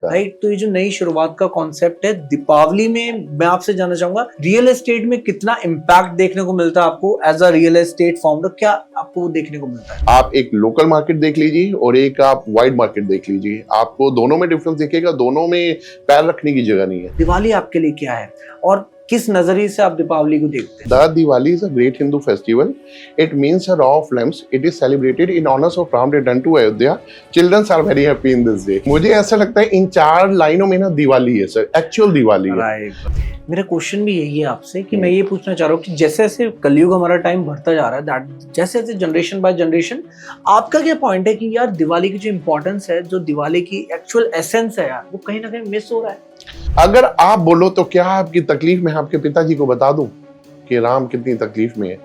Right. तो ये जो नई शुरुआत का कॉन्सेप्ट है दीपावली में, मैं आपसे जानना चाहूंगा रियल एस्टेट में कितना इम्पैक्ट देखने को मिलता है आपको as a real estate founder, क्या आपको वो देखने को मिलता है? आप एक लोकल मार्केट देख लीजिए और एक आप वाइड मार्केट देख लीजिए, आपको दोनों में डिफरेंस दिखेगा, दोनों में पैर रखने की जगह नहीं है। दिवाली आपके लिए क्या है और किस नजरिए से आप दीपावली को देखते हैं? The Diwali is a great Hindu festival. It means a row of lamps. It is celebrated in honor of Ram return to Ayodhya. Children are very happy in this day. मुझे ऐसा लगता है इन 4 लाइनों में ना दिवाली है सर, एक्चुअल दिवाली है। Right. मेरा क्वेश्चन भी यही है आपसे कि मैं ये पूछना चाह रहा हूँ कि जैसे जैसे कलयुग हमारा टाइम बढ़ता जा रहा है, जैसे जैसे जनरेशन बाय जनरेशन, आपका क्या पॉइंट है कि यार दिवाली की जो इम्पोर्टेंस है, जो दिवाली की एक्चुअल एसेंस है यार, वो कहीं ना कहीं मिस हो रहा है? अगर आप बोलो तो क्या आपकी तकलीफ मैं आपके पिताजी को बता दूं कि राम कितनी तकलीफ में है,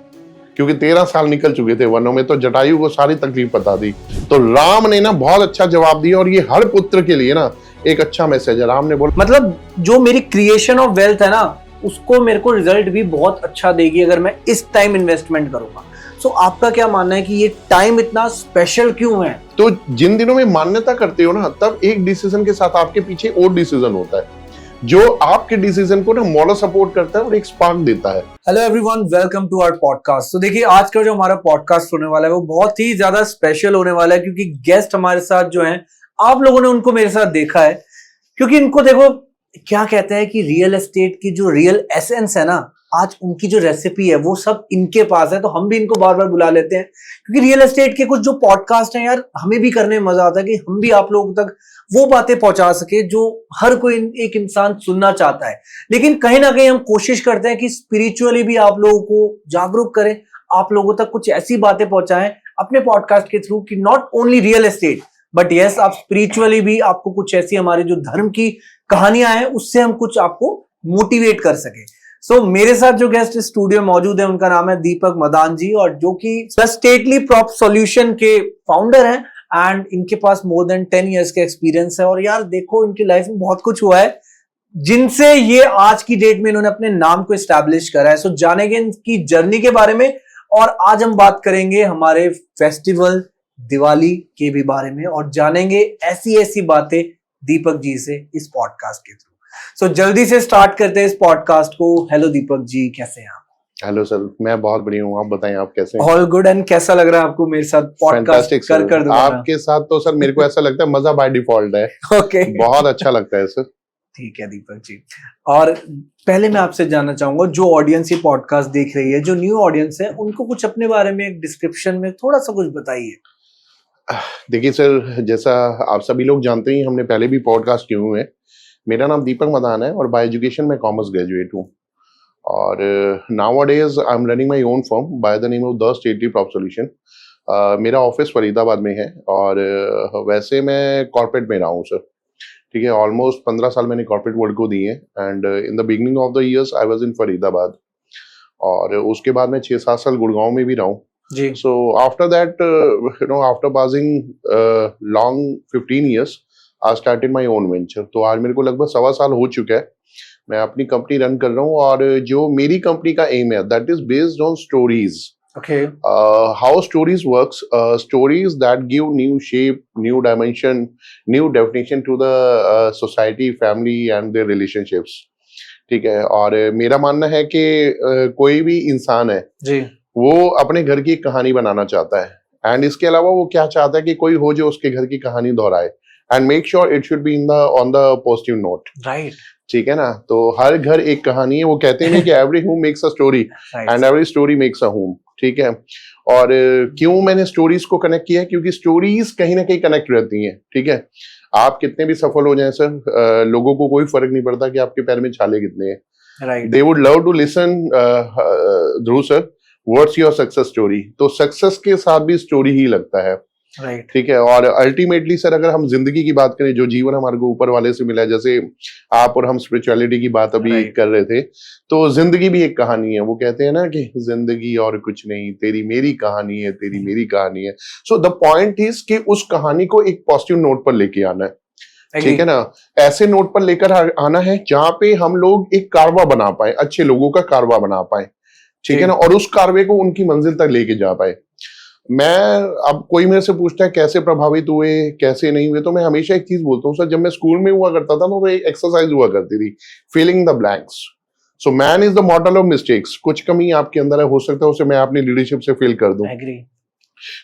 क्योंकि 13 साल निकल चुके थे वनों में, तो जटायु को सारी तकलीफ बता दी। तो राम ने ना बहुत अच्छा जवाब दिया और ये हर पुत्र के लिए ना एक अच्छा मैसेज है। राम ने बोला मतलब जो मेरी क्रिएशन ऑफ वेल्थ है ना, उसको मेरे को रिजल्ट भी बहुत अच्छा देगी अगर मैं इस टाइम इन्वेस्टमेंट करूंगा। सो आपका क्या मानना है कि ये टाइम इतना स्पेशल क्यों है? तो जिन दिनों में मान्यता करते हो ना, तब एक डिसीजन के साथ आपके पीछे और डिसीजन होता है जो आपके डिसीजन को ना मॉरल सपोर्ट करता है और एक स्पार्क देता है। Hello everyone, welcome to our podcast. तो देखिए आज का जो हमारा पॉडकास्ट होने वाला है वो बहुत ही ज्यादा स्पेशल होने वाला है, क्योंकि गेस्ट हमारे साथ जो हैं, आप लोगों ने उनको मेरे साथ देखा है। क्योंकि इनको देखो, क्या कहते हैं कि रियल एस्टेट की जो रियल एसेंस है ना, आज उनकी जो रेसिपी है वो सब इनके पास है। तो हम भी इनको बार बार बुला लेते हैं, क्योंकि रियल एस्टेट के कुछ जो पॉडकास्ट हैं यार, हमें भी करने में मजा आता है कि हम भी आप लोगों तक वो बातें पहुंचा सके जो हर कोई एक इंसान सुनना चाहता है। लेकिन कहीं ना कहीं हम कोशिश करते हैं कि स्पिरिचुअली भी आप लोगों को जागरूक करें, आप लोगों तक कुछ ऐसी बातें पहुंचाएं अपने पॉडकास्ट के थ्रू कि not only real estate but yes, आप स्पिरिचुअली भी आपको कुछ ऐसी हमारे जो धर्म की कहानियां हैं उससे हम कुछ आपको मोटिवेट कर सके। सो मेरे साथ जो गेस्ट स्टूडियो में मौजूद है उनका नाम है दीपक मदान जी, और जो कि स्टेटली प्रॉप सॉल्यूशन के फाउंडर हैं एंड इनके पास मोर देन 10 इयर्स का एक्सपीरियंस है। और यार देखो, इनकी लाइफ में बहुत कुछ हुआ है जिनसे ये आज की डेट में इन्होंने अपने नाम को एस्टैब्लिश करा है। सो जानेंगे इनकी जर्नी के बारे में, और आज हम बात करेंगे हमारे फेस्टिवल दिवाली के भी बारे में, और जानेंगे ऐसी ऐसी बातें दीपक जी से इस पॉडकास्ट के थ्रू। सो जल्दी से स्टार्ट करते हैं इस पॉडकास्ट को। हेलो दीपक जी, कैसे हैं आप? हेलो सर, मैं बहुत बढ़िया हूँ, आप बताएं आप कैसे हैं? All good. एंड कैसा लग रहा है आपको मेरे साथ पॉडकास्ट कर आपके साथ? तो सर मेरे को ऐसा लगता है मजा बाय डिफॉल्ट है। ओके, बहुत अच्छा लगता है सर। ठीक है दीपक जी। और पहले मैं आपसे जानना चाहूंगा, जो ऑडियंस ये पॉडकास्ट देख रही है, जो न्यू ऑडियंस है, उनको कुछ अपने बारे में एक डिस्क्रिप्शन में थोड़ा सा कुछ बताइए। देखिए सर, जैसा आप सभी लोग जानते ही, हमने पहले भी पॉडकास्ट किए हुए हैं। मेरा नाम दीपक मदान है और बाय एजुकेशन मैं कॉमर्स ग्रेजुएट हूँ। और nowadays I am running my own firm by the name of the stately prop solution. मेरा ऑफिस फरीदाबाद में है और वैसे मैं कॉर्पोरेट में रहा हूँ सर। ठीक है, ऑलमोस्ट 15 साल मैंने कॉर्पोरेट वर्ल्ड को दिए and in the beginning of the years I was in Faridabad, और उसके बाद मैं 6-7 साल गुड़गांव में भी रहा हूँ जी। So after that, after passing long 15 years, I started my own venture. तो आज मेरे को लगभग 1.25 साल हो चुका है, मैं अपनी कंपनी रन कर रहा हूँ। और जो मेरी कंपनी का एम है, that is based on stories. Okay. How stories works? Stories that give new shape, new dimension, new definition to the society, family and their relationships. ठीक है, और मेरा मानना है कि कोई भी इंसान है जी, वो अपने घर की कहानी बनाना चाहता है, एंड इसके अलावा वो क्या चाहता है कि कोई हो जो उसके घर की कहानी दोहराए, and make sure it should be in the on the positive note. Right. ठीक है ना, तो हर घर एक कहानी है। वो कहते हैं कि every home makes a story and every story makes a home. ठीक है, और क्यों मैंने स्टोरीज को कनेक्ट किया है? क्योंकि स्टोरीज कहीं ना कहीं कनेक्ट रहती हैं। ठीक है, आप कितने भी सफल हो जाए सर, लोगों को कोई फर्क नहीं पड़ता कि आपके पैर में छाले कितने हैं। Right. They would love to listen Dhruv sir, what's your success story. तो सक्सेस के साथ भी स्टोरी ही लगता है। राइट। ठीक है, और अल्टीमेटली सर अगर हम जिंदगी की बात करें, जो जीवन हमारे को ऊपर वाले से मिला है, जैसे आप और हम स्पिरिचुअलिटी की बात अभी कर रहे थे, तो जिंदगी भी एक कहानी है। वो कहते हैं ना कि जिंदगी और कुछ नहीं, तेरी मेरी कहानी है, तेरी मेरी कहानी है। सो द पॉइंट इज कि उस कहानी को एक पॉजिटिव नोट पर लेके आना है। ठीक है ना, ऐसे नोट पर लेकर आना है जहां पे हम लोग एक कारवा बना पाए, अच्छे लोगों का कारवा बना पाए। ठीक है ना, और उस कारवे को उनकी मंजिल तक लेके जा पाए। मैं अब कोई मेरे से पूछता है कैसे प्रभावित हुए कैसे नहीं हुए, तो मैं हमेशा एक चीज बोलता हूँ सर, जब मैं स्कूल में हुआ करता था ना तो एक एक्सरसाइज हुआ करती थी, filling the blanks. So man is the model of mistakes. कुछ कमी आपके अंदर है, हो सकता है उसे मैं अपनी लीडरशिप से फिल कर दूं। एग्री।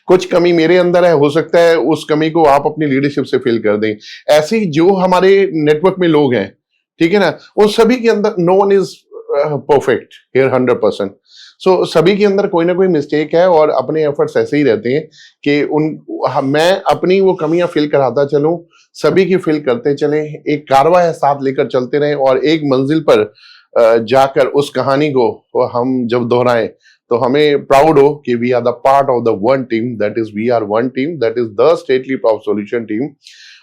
कुछ कमी मेरे अंदर है, हो सकता है उस कमी को आप अपनी लीडरशिप से फिल कर दें। ऐसे ही जो हमारे नेटवर्क में लोग हैं, ठीक है ना, उन सभी के अंदर no one is perfect here 100%। So सभी के अंदर कोई ना कोई मिस्टेक है, और अपने एफर्ट्स ऐसे ही रहते हैं कि मैं अपनी वो कमियां फिल कराता चलूं, सभी की फिल करते चले, एक कारवां है साथ लेकर चलते रहें, और एक मंजिल पर जाकर उस कहानी को हम जब दोहराएं तो हमें प्राउड हो कि we are the part of the one team, that is we are one team, that is the stately proud solution team.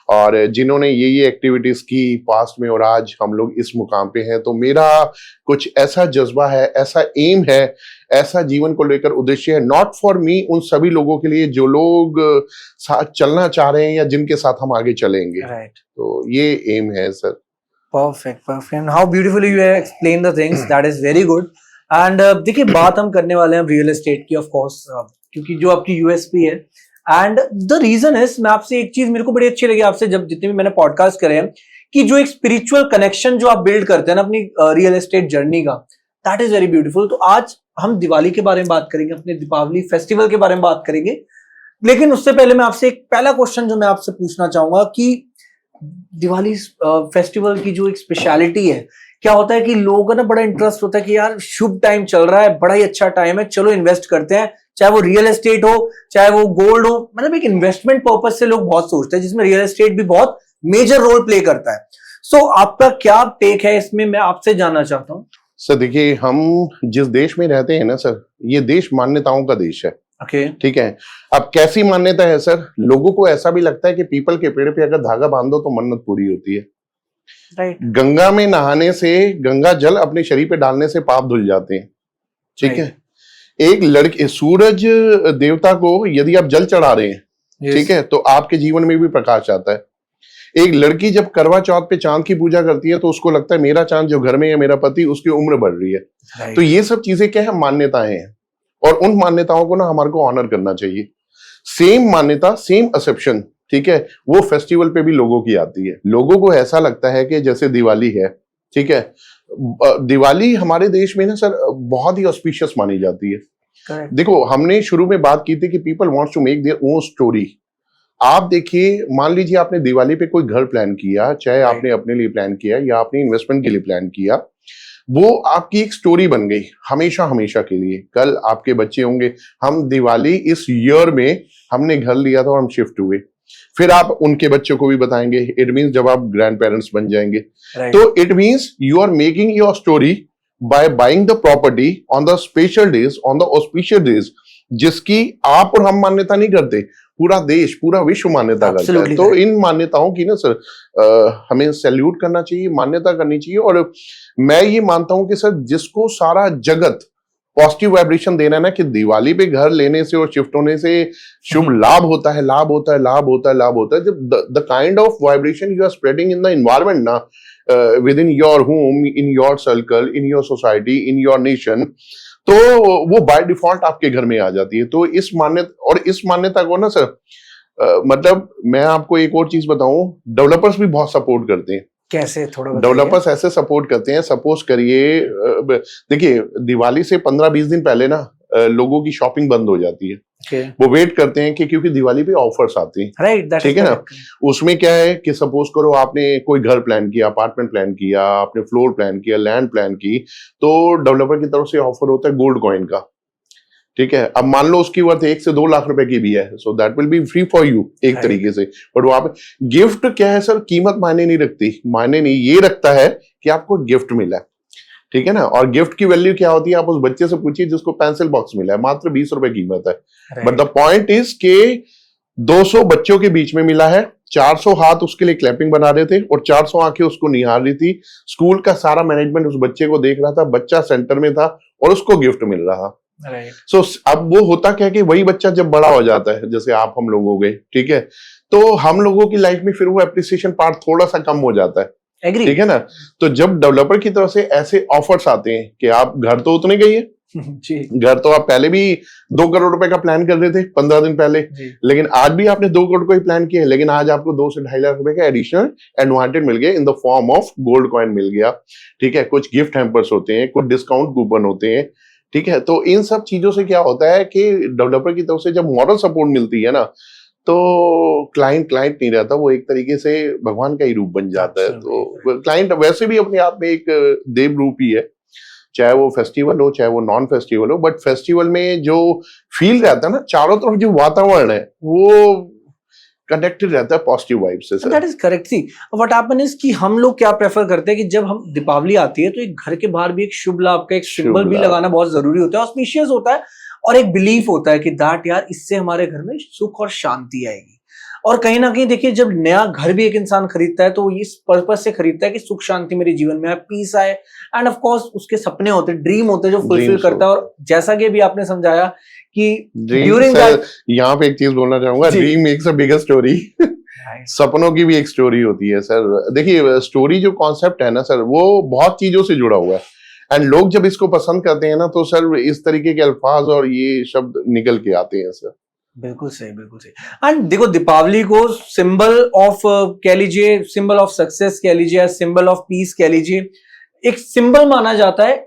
और जिन्होंने ये एक्टिविटीज की पास्ट में और आज हम लोग इस मुकाम पे हैं, तो मेरा कुछ ऐसा जज्बा है, ऐसा एम है, ऐसा जीवन को लेकर उद्देश्य है, नॉट फॉर मी, उन सभी लोगों के लिए जो लोग साथ चलना चाह रहे हैं या जिनके साथ हम आगे चलेंगे। राइट। तो ये एम है sir. Perfect perfect, how beautifully you have explain the things, that is very good. And देखिए बात हम करने वाले हैं रियल एस्टेट की, ऑफ कोर्स, क्योंकि जो आपकी यूएसपी है, एंड द रीजन इज, मैं आपसे एक चीज मेरे को बड़ी अच्छी लगी आपसे जब जितने भी मैंने पॉडकास्ट करे हैं, कि जो एक स्पिरिचुअल कनेक्शन जो आप बिल्ड करते हैं ना अपनी रियल एस्टेट जर्नी का, दैट इज वेरी ब्यूटीफुल। तो आज हम दिवाली के बारे में बात करेंगे, अपने दीपावली फेस्टिवल के बारे में बात करेंगे, लेकिन उससे पहले मैं आपसे एक पहला क्वेश्चन जो मैं आपसे पूछना चाहूंगा कि दिवाली फेस्टिवल की जो एक स्पेशलिटी है, क्या होता है कि लोगों का ना बड़ा इंटरेस्ट होता है कि यार शुभ टाइम चल रहा है, बड़ा ही अच्छा टाइम है, चलो इन्वेस्ट करते हैं, चाहे वो रियल एस्टेट हो चाहे वो गोल्ड हो, मतलब एक इन्वेस्टमेंट पर्पज से लोग बहुत सोचते हैं, जिसमें रियल एस्टेट भी बहुत मेजर रोल प्ले करता है। सो आपका क्या टेक है इसमें, मैं आपसे जानना चाहता हूँ। सर देखिए, हम जिस देश में रहते हैं ना सर, ये देश मान्यताओं का देश है। ठीक है। अब कैसी मान्यता है सर, लोगों को ऐसा भी लगता है कि पीपल के पेड़ पे अगर धागा बांध दो तो मन्नत पूरी होती है। राइट। गंगा में नहाने से, गंगा जल अपने शरीर पे डालने से पाप धुल जाते हैं। ठीक है। एक लड़के, सूरज देवता को यदि आप जल चढ़ा रहे हैं, ठीक है, तो आपके जीवन में भी प्रकाश आता है। एक लड़की जब करवा चौथ पे चांद की पूजा करती है तो उसको लगता है मेरा चांद जो घर में है, मेरा पति, उसकी उम्र बढ़ रही है। तो ये सब चीजें क्या है, मान्यताएं हैं, और उन मान्यताओं को ना हमारे को ऑनर करना चाहिए। सेम मान्यता, सेम असेप्शन, ठीक है, वो फेस्टिवल पे भी लोगों की आती है। लोगों को ऐसा लगता है कि जैसे दिवाली है, ठीक है, दिवाली हमारे देश में ना सर बहुत ही ऑस्पिशियस मानी जाती है। देखो, हमने शुरू में बात की थी कि people wants to make their own story. आप देखिए, मान लीजिए आपने दिवाली पे कोई घर प्लान किया, चाहे आपने अपने लिए प्लान किया या आपने इन्वेस्टमेंट के लिए प्लान किया, वो आपकी एक स्टोरी बन गई हमेशा हमेशा के लिए। कल आपके बच्चे होंगे, हम दिवाली इस ईयर में हमने घर लिया था और हम शिफ्ट हुए, फिर आप उनके बच्चों को भी बताएंगे। इट मीन्स जब आप ग्रैंड पेरेंट्स बन जाएंगे, तो it means you are making your story by buying the property on the special days, on the auspicious days, जिसकी आप और हम मान्यता नहीं करते, पूरा देश, पूरा विश्व मान्यता करता है। तो इन मान्यताओं की ना सर हमें सैल्यूट करना चाहिए, मान्यता करनी चाहिए। और मैं ये मानता हूं कि सर जिसको सारा जगत पॉजिटिव वाइब्रेशन देना है ना, कि दिवाली पे घर लेने से और शिफ्ट होने से शुभ लाभ होता है, लाभ होता है, लाभ होता है, लाभ होता है। जब the kind of vibration you are spreading in the environment ना, within your home, in your circle, in your society, in your nation, तो वो बाय डिफॉल्ट आपके घर में आ जाती है। तो इस मान्यता को ना सर मतलब मैं आपको एक और चीज बताऊं, डेवलपर्स भी बहुत सपोर्ट करते हैं। कैसे, थोड़ा डेवलपर्स ऐसे सपोर्ट करते हैं, सपोज करिए, देखिए दिवाली से 15-20 दिन पहले ना लोगों की शॉपिंग बंद हो जाती है। वो वेट करते हैं कि क्योंकि दिवाली पे ऑफर्स आते हैं। राइट, ठीक है ना। उसमें क्या है कि सपोज करो आपने कोई घर प्लान किया, अपार्टमेंट प्लान किया, आपने फ्लोर प्लान किया, लैंड प्लान की, तो डेवलपर की तरफ से ऑफर होता है गोल्ड कॉइन का। ठीक है। अब मान लो उसकी वर्थ 1 से 2 लाख रुपए की भी है, so that will be free for you एक तरीके से। बट वहां पे गिफ्ट क्या है सर, कीमत मायने नहीं रखती, मायने नहीं ये रखता है कि आपको गिफ्ट मिला है। ठीक है ना। और गिफ्ट की वैल्यू क्या होती है, आप उस बच्चे से पूछिए जिसको पेंसिल बॉक्स मिला है, मात्र 20 रुपए कीमत है। बट द पॉइंट इज के 200 बच्चों के बीच में मिला है, 400 हाथ उसके लिए क्लैपिंग बना रहे थे और 400 आंखें उसको निहार रही थी। स्कूल का सारा मैनेजमेंट उस बच्चे को देख रहा था, बच्चा सेंटर में था और उसको गिफ्ट मिल रहा। सो अब वो होता क्या कि वही बच्चा जब बड़ा हो जाता है, जैसे आप हम लोग हो गए, ठीक है, तो हम लोगों की लाइफ में फिर वो एप्रिसिएशन पार्ट थोड़ा सा कम हो जाता है। एग्री। ठीक है ना। तो जब डेवलपर की तरफ से ऐसे ऑफर्स आते हैं कि आप घर तो उतने गई है, जी घर तो आप पहले भी 2 करोड़ रुपए का प्लान कर रहे थे 15 दिन पहले, जी लेकिन आज भी आपने 2 करोड़ को ही प्लान किया है, लेकिन आज आपको 2 से 2.5 लाख रुपए का एडिशनल एडवांटेज मिल गया in the form of gold coin मिल गया। ठीक है, कुछ गिफ्ट हैम्पर्स होते हैं, कुछ डिस्काउंट कूपन होते हैं। ठीक है, तो इन सब चीजों से क्या होता है कि डेवलपर की तरफ से जब मॉरल सपोर्ट मिलती है ना, तो क्लाइंट क्लाइंट नहीं रहता, वो एक तरीके से भगवान का ही रूप बन जाता है। तो क्लाइंट वैसे भी अपने आप में एक देव रूप ही है, चाहे वो फेस्टिवल हो चाहे वो नॉन फेस्टिवल हो, बट फेस्टिवल में जो फील रहता है ना, चारों तरफ जो वातावरण है वो कनेक्टेड रहता है पॉजिटिव वाइब से sir. That is correct. See what happen is कि हम लोग क्या प्रेफर करते हैं कि जब हम दीपावली आती है तो एक घर के बाहर भी एक शुभ लाभ का एक सिंबल भी लगाना बहुत जरूरी होता है, ऑस्पिशियस होता है, और एक बिलीफ होता है कि दैट यार इससे हमारे घर में सुख और शांति आएगी। और कहीं ना कहीं देखिए, जब नया घर भी एक इंसान खरीदता है तो वो इस पर्पस से खरीदता है कि सुख शांति मेरे जीवन में आए, पीस आए, एंड ऑफ कोर्स उसके सपने होते हैं, ड्रीम होते हैं जो फुलफिल करता है। और जैसा कि अभी आपने समझाया कि ड्यूरिंग दैट, यहाँ पे एक चीज बोलना चाहूंगा, dream makes a bigger story. सपनों की भी एक स्टोरी होती है सर। देखिए स्टोरी जो कॉन्सेप्ट है ना सर, वो बहुत चीजों से जुड़ा हुआ है, एंड लोग जब इसको पसंद करते हैं ना तो सर इस तरीके के अल्फाज और ये शब्द निकल के आते हैं सर। बिल्कुल सही, बिल्कुल सही। एंड देखो, दीपावली को सिंबल ऑफ कह लीजिए, सिंबल ऑफ सक्सेस कह लीजिए, सिंबल ऑफ पीस कह लीजिए, एक सिंबल माना जाता है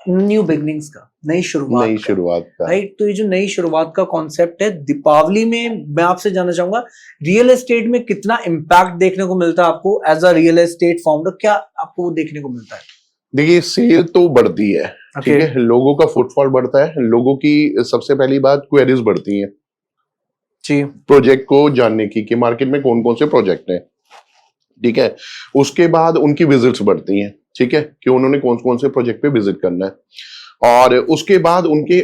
न्यू बिगनिंग्स का, नई शुरुआत का, राइट। तो ये जो नई शुरुआत का कॉन्सेप्ट है दीपावली में, मैं आपसे जानना चाहूंगा रियल एस्टेट में कितना इम्पैक्ट देखने को मिलता है आपको as a real estate founder, क्या आपको वो देखने को मिलता है? देखिए सेल तो बढ़ती है, ठीक है, लोगों का फुटफॉल बढ़ता है, लोगों की सबसे पहली बात क्वेरीज बढ़ती हैं जी, प्रोजेक्ट को जानने की कि मार्केट में कौन कौन से प्रोजेक्ट हैं। ठीक है, उसके बाद उनकी विजिट्स बढ़ती हैं, ठीक है, कि उन्होंने कौन कौन से प्रोजेक्ट पे विजिट करना है, और उसके बाद उनके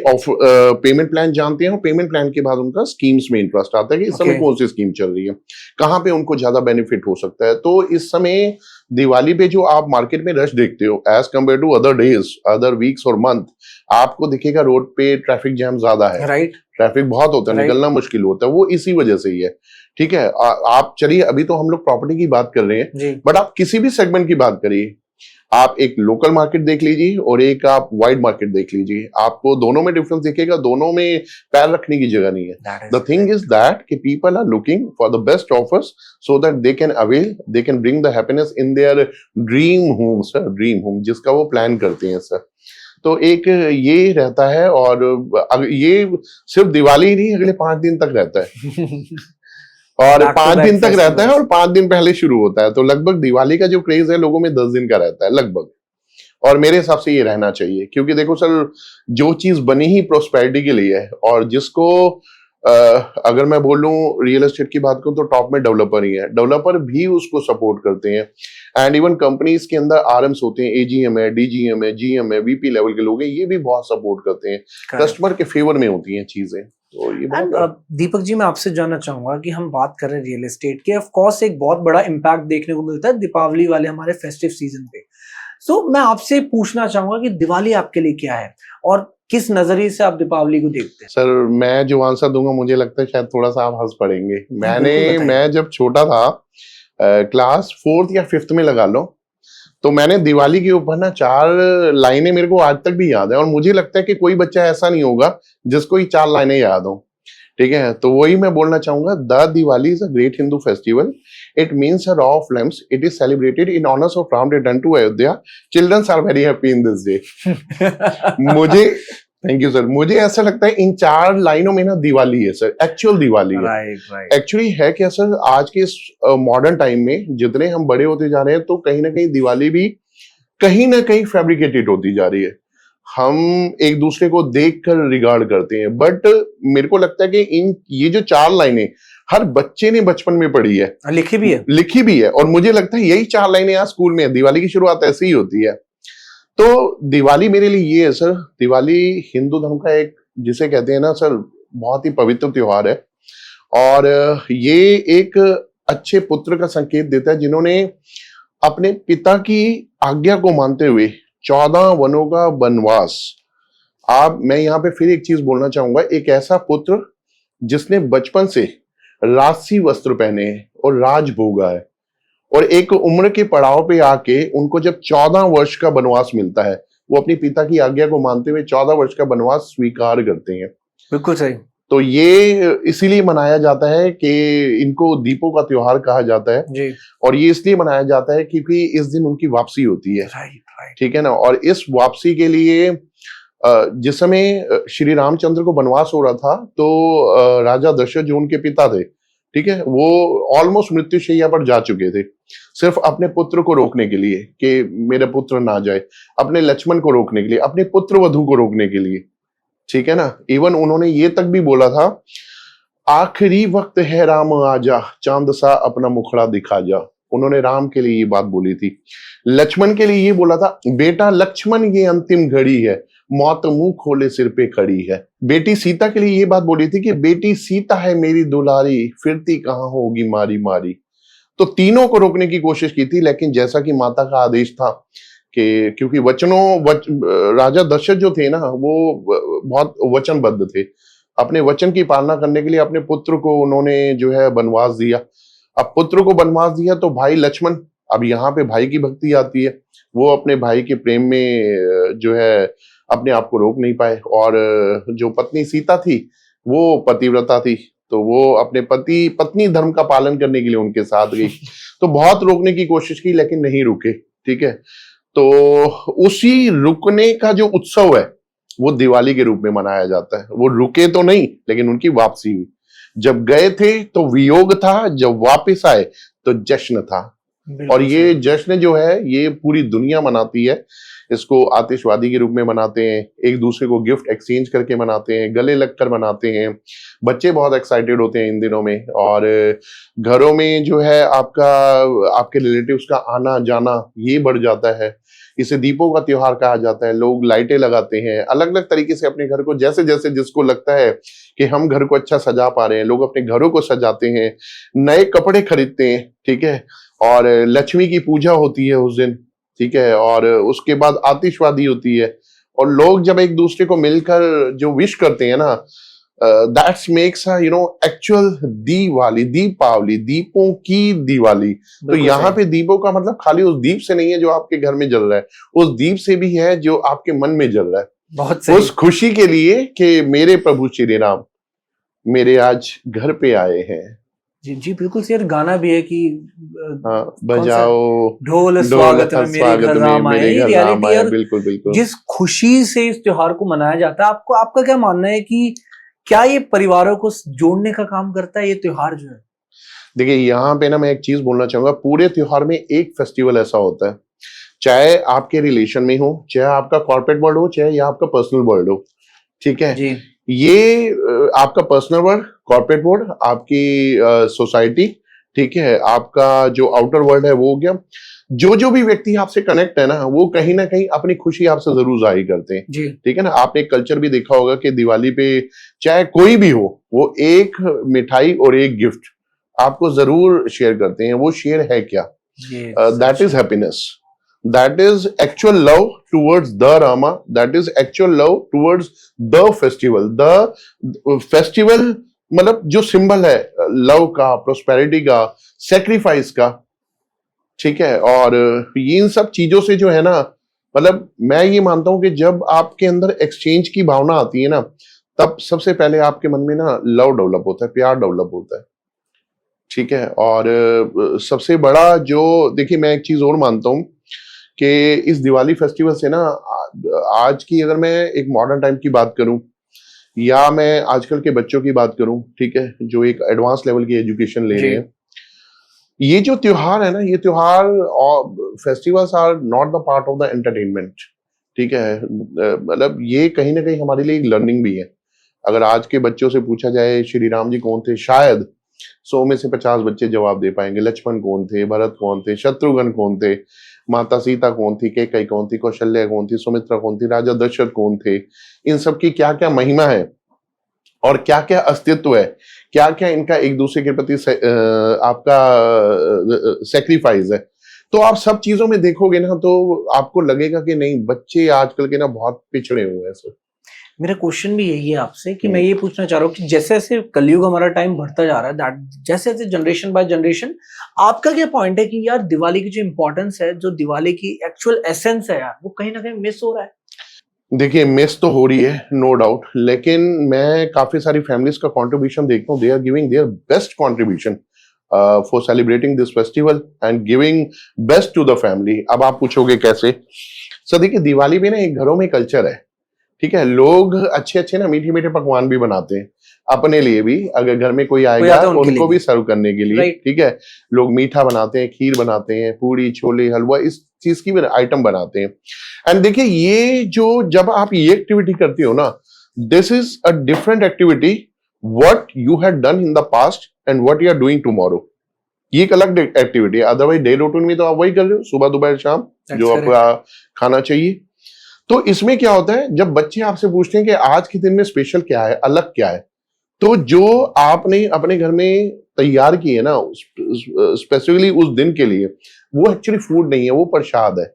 पेमेंट प्लान जानते हैं, और पेमेंट प्लान के बाद उनका स्कीम्स में इंटरेस्ट आता है कि इस समय कौन सी स्कीम चल रही है, कहाँ पे उनको ज्यादा बेनिफिट हो सकता है। तो इस समय दिवाली पे जो आप मार्केट में रश देखते हो as compare to other days, other weeks और मंथ, आपको दिखेगा रोड पे ट्रैफिक जैम ज्यादा है, राइट, ट्रैफिक बहुत होता है, निकलना मुश्किल होता है, वो इसी वजह से ही है। ठीक है, आप चलिए, अभी तो हम लोग प्रॉपर्टी की बात कर रहे हैं, बट आप किसी भी सेगमेंट की बात करिए, आप एक लोकल मार्केट देख लीजिए और एक आप वाइड मार्केट देख लीजिए, आपको दोनों में डिफरेंस दिखेगा, दोनों में पैर रखने की जगह नहीं है। द थिंग इज दैट कि people are looking for the best offers so that they can avail, they can bring the happiness in their dream home sir, dream home जिसका वो प्लान करते हैं सर। तो एक ये रहता है, और ये सिर्फ दिवाली ही नहीं, अगले 5 दिन तक रहता है और 5 दिन तक रहता है, और 5 दिन पहले शुरू होता है। तो लगभग दिवाली का जो क्रेज है लोगों में 10 दिन का रहता है लगभग, और मेरे हिसाब से ये रहना चाहिए, क्योंकि देखो सर, जो चीज बनी ही प्रोस्पेरिटी के लिए है, और जिसको अगर मैं बोलूं रियल एस्टेट की बात करूं तो टॉप में डेवलपर ही है, डेवलपर भी उसको सपोर्ट करते हैं, एंड इवन कंपनीज के अंदर आरएम्स होते हैं, एजीएम है, डीजीएम है, जीएम है, वीपी लेवल के लोग हैं, ये भी बहुत सपोर्ट करते हैं, कस्टमर के फेवर में होती हैं चीजें। तो ये दीपक जी, मैं आपसे जानना चाहूंगा कि हम बात कर रहे हैं रियल एस्टेट के, ऑफ कोर्स एक बहुत बड़ा इम्पैक्ट देखने को मिलता है दीपावली वाले हमारे फेस्टिव सीजन पे। सो मैं आपसे पूछना चाहूंगा कि दिवाली आपके लिए क्या है और किस नजरिए से आप दीपावली को देखते हैं? सर मैं जो आंसर दूंगा, मुझे लगता है शायद थोड़ा सा आप हंस पड़ेंगे। मैं जब छोटा था, क्लास 4th या 5th में लगा लो, तो मैंने दिवाली के ऊपर ना 4 लाइनें मेरे को आज तक भी याद है, और मुझे लगता है कि कोई बच्चा ऐसा नहीं होगा जिसको ये 4 लाइनें याद हो। ठीक है, तो वही मैं बोलना चाहूंगा, the Diwali is a great Hindu festival, it means a row of lamps, it is celebrated in honours of Ram return to Ayodhya, childrens are very happy in this day. मुझे थैंक यू सर, मुझे ऐसा लगता है इन 4 लाइनों में ना दिवाली है सर, एक्चुअल दिवाली है। एक्चुअली है क्या सर, आज के इस मॉडर्न टाइम में जितने हम बड़े होते जा रहे हैं, तो कहीं ना कहीं दिवाली भी कहीं ना कहीं फैब्रिकेटेड होती जा रही है, हम एक दूसरे को देखकर रिगार्ड करते हैं, बट मेरे को लगता है कि ये जो 4 लाइनें हर बच्चे ने बचपन में पढ़ी है, लिखी भी है, और मुझे लगता है यही 4 लाइनें आज स्कूल में, दिवाली की शुरुआत ऐसे ही होती है। तो दिवाली मेरे लिए ये है सर, दिवाली हिंदू धर्म का एक, जिसे कहते हैं ना सर, बहुत ही पवित्र त्योहार है, और ये एक अच्छे पुत्र का संकेत देता है जिन्होंने अपने पिता की आज्ञा को मानते हुए 14 वनों का वनवास। मैं यहाँ पे फिर एक चीज बोलना चाहूंगा, एक ऐसा पुत्र जिसने बचपन से राजसी वस्त्र पहने और राज भोगा है, और एक उम्र के पड़ाव पे आके उनको जब 14 वर्ष का वनवास मिलता है, वो अपनी पिता की आज्ञा को मानते हुए 14 वर्ष का वनवास स्वीकार करते हैं। बिल्कुल सही। तो ये इसीलिए मनाया जाता है कि इनको दीपों का त्योहार कहा जाता है। जी। और ये इसलिए मनाया जाता है क्योंकि इस दिन उनकी वापसी होती है। राइट। ठीक है ना। और इस वापसी के लिए जिस समय श्री रामचंद्र को वनवास हो रहा था, तो राजा दशरथ जो उनके पिता थे, ठीक है, वो ऑलमोस्ट मृत्युशैया पर जा चुके थे, सिर्फ अपने पुत्र को रोकने के लिए कि मेरा पुत्र ना जाए, अपने लक्ष्मण को रोकने के लिए, अपने पुत्र वधु को रोकने के लिए। ठीक है ना। इवन उन्होंने ये तक भी बोला था, आखिरी वक्त है राम आजा, चांद सा अपना मुखड़ा दिखा जा। उन्होंने राम के लिए ये बात बोली थी। लक्ष्मण के लिए ये बोला था, बेटा लक्ष्मण ये अंतिम घड़ी है, मौत मुंह खोले सिर पे खड़ी है। बेटी सीता के लिए ये बात बोली थी कि बेटी सीता है मेरी दुलारी, फिरती कहाँ होगी मारी मारी। तो तीनों को रोकने की कोशिश की थी, लेकिन जैसा कि माता का आदेश था कि क्योंकि राजा दशरथ जो थे ना, वो बहुत वचनबद्ध थे, अपने वचन की पालना करने के लिए अपने पुत्र को उन्होंने जो है वनवास दिया। अब पुत्र को वनवास दिया तो भाई लक्ष्मण, अब यहाँ पे भाई की भक्ति आती है, वो अपने भाई के प्रेम में जो है अपने आप को रोक नहीं पाए। और जो पत्नी सीता थी वो पतिव्रता थी, तो वो अपने पति पत्नी धर्म का पालन करने के लिए उनके साथ गई। तो बहुत रोकने की कोशिश की लेकिन नहीं रुके। ठीक है। तो उसी रुकने का जो उत्सव है वो दिवाली के रूप में मनाया जाता है। वो रुके तो नहीं, लेकिन उनकी वापसी हुई। जब गए थे तो वियोग था, जब वापस आए तो जश्न था। और ये जश्न जो है ये पूरी दुनिया मनाती है। इसको आतिशबाजी के रूप में मनाते हैं, एक दूसरे को गिफ्ट एक्सचेंज करके मनाते हैं, गले लगकर मनाते हैं। बच्चे बहुत एक्साइटेड होते हैं इन दिनों में, और घरों में जो है आपके रिलेटिव्स का आना जाना ये बढ़ जाता है। इसे दीपों का त्योहार कहा जाता है। लोग लाइटें लगाते हैं अलग अलग तरीके से अपने घर को, जैसे जैसे जिसको लगता है कि हम घर को अच्छा सजा पा रहे हैं, लोग अपने घरों को सजाते हैं, नए कपड़े खरीदते हैं। ठीक है। और लक्ष्मी की पूजा होती है उस दिन। ठीक है। और उसके बाद आतिशबाजी होती है, और लोग जब एक दूसरे को मिलकर जो विश करते हैं ना, that's makes actual Diwali, Deepavali, दीपों की दिवाली। तो यहाँ पे दीपों का मतलब खाली उस दीप से नहीं है जो आपके घर में जल रहा है, उस दीप से भी है जो आपके मन में जल रहा है, बहुत सही। उस खुशी के लिए कि मेरे प्रभु श्री राम मेरे आज घर पे आए हैं। जी जी बिल्कुल सही। और गाना भी है कि हाँ, बजाओ ढोल स्वागत में मेरे घर राम आए। रियलिटी और बिल्कुल बिल्कुल जिस खुशी से इस त्योहार को मनाया जाता है, आपका क्या मानना है कि क्या ये परिवारों को जोड़ने का काम करता है ये त्योहार जो है? देखिए यहाँ पे ना मैं एक चीज बोलना चाहूंगा, पूरे त्योहार में एक फेस्टिवल ऐसा होता है, चाहे आपके रिलेशन में हो, चाहे आपका कॉर्पोरेट वर्ल्ड हो, चाहे या आपका पर्सनल वर्ल्ड हो। ठीक है जी। ये आपका पर्सनल वर्ल्ड, कॉर्पोरेट वर्ल्ड, आपकी सोसाइटी, ठीक है, आपका जो आउटर वर्ल्ड है वो हो गया। जो भी व्यक्ति आपसे कनेक्ट है ना, वो कहीं ना कहीं अपनी खुशी आपसे जरूर जाहिर करते हैं। जी। ठीक है ना। आपने एक कल्चर भी देखा होगा कि दिवाली पे चाहे कोई भी हो, वो एक मिठाई और एक गिफ्ट आपको जरूर शेयर करते हैं। वो शेयर है क्या? That is happiness, that is actual love towards the Rama, that is actual love towards the festival। the festival मतलब जो सिंबल है लव का, प्रोस्पेरिटी का, सेक्रीफाइस का। ठीक है। और इन सब चीजों से जो है ना, मतलब मैं ये मानता हूं कि जब आपके अंदर एक्सचेंज की भावना आती है ना, तब सबसे पहले आपके मन में ना लव डेवलप होता है, प्यार डेवलप होता है। ठीक है। और सबसे बड़ा जो, देखिए मैं एक चीज और मानता हूं कि इस दिवाली फेस्टिवल से ना, आज की अगर मैं एक मॉडर्न टाइम की बात करूं, या मैं आजकल के बच्चों की बात करूं, ठीक है, जो एक एडवांस लेवल की एजुकेशन ले रहे हैं, ये जो त्योहार है ना, ये त्योहार festivals are not the part of the entertainment. ठीक है। मतलब ये कहीं ना कहीं हमारे लिए एक लर्निंग भी है। अगर आज के बच्चों से पूछा जाए श्री राम जी कौन थे, शायद 100 में से 50 बच्चे जवाब दे पाएंगे। लक्ष्मण कौन थे, भरत कौन थे, शत्रुघ्न कौन थे, माता सीता कौन थी, कैकेयी कौन थी, कौशल्या कौन थी, सुमित्रा कौन थी, राजा दशरथ कौन थे, इन सब की क्या क्या महिमा है और क्या क्या अस्तित्व है, क्या क्या इनका एक दूसरे के प्रति आपका सेक्रीफाइस है। तो आप सब चीजों में देखोगे ना, तो आपको लगेगा कि नहीं, बच्चे आजकल के ना बहुत पिछड़े हुए हैं सब। मेरा क्वेश्चन भी यही है आपसे कि हम्म। मैं ये पूछना चाह रहा हूँ कि जैसे जैसे कलयुग हमारा टाइम बढ़ता जा रहा है, दैट जैसे जैसे जनरेशन बाय जनरेशन, आपका क्या पॉइंट है कि यार दिवाली की जो इंपॉर्टेंस है, जो दिवाली की एक्चुअल एसेंस है यार, वो कहीं ना कहीं मिस हो रहा है? देखिए मिस तो हो रही है नो डाउट, लेकिन मैं काफी सारी फैमिलीज का कंट्रीब्यूशन देखता हूँ, they are giving their best contribution for celebrating this festival and giving best to the family. अब आप पूछोगे कैसे? सर देखिए दिवाली में ना एक घरों में कल्चर है, ठीक है, लोग अच्छे अच्छे ना मीठे मीठे पकवान भी बनाते हैं अपने लिए भी, अगर घर में कोई आएगा आता है उनके उनको लिए भी सर्व करने के लिए, राइट। ठीक है। लोग मीठा बनाते हैं, खीर बनाते हैं, पूरी छोले हलवा इस चीज की भी आइटम बनाते हैं। एंड देखिए ये जो जब आप ये एक्टिविटी करती हो ना, this is a different activity what you had done in the past and what you are doing tomorrow. ये एक अलग एक्टिविटी है, अदरवाइज डे रूटीन में तो आप वही कर रहे हो, सुबह दोपहर शाम That's जो correct. आपका खाना चाहिए। तो इसमें क्या होता है, जब बच्चे आपसे पूछते हैं कि आज के दिन में स्पेशल क्या है, अलग क्या है, तो जो आपने अपने घर में तैयार की है ना स्पेसिफिकली उस दिन के लिए, वो एक्चुअली फूड नहीं है, वो प्रसाद है,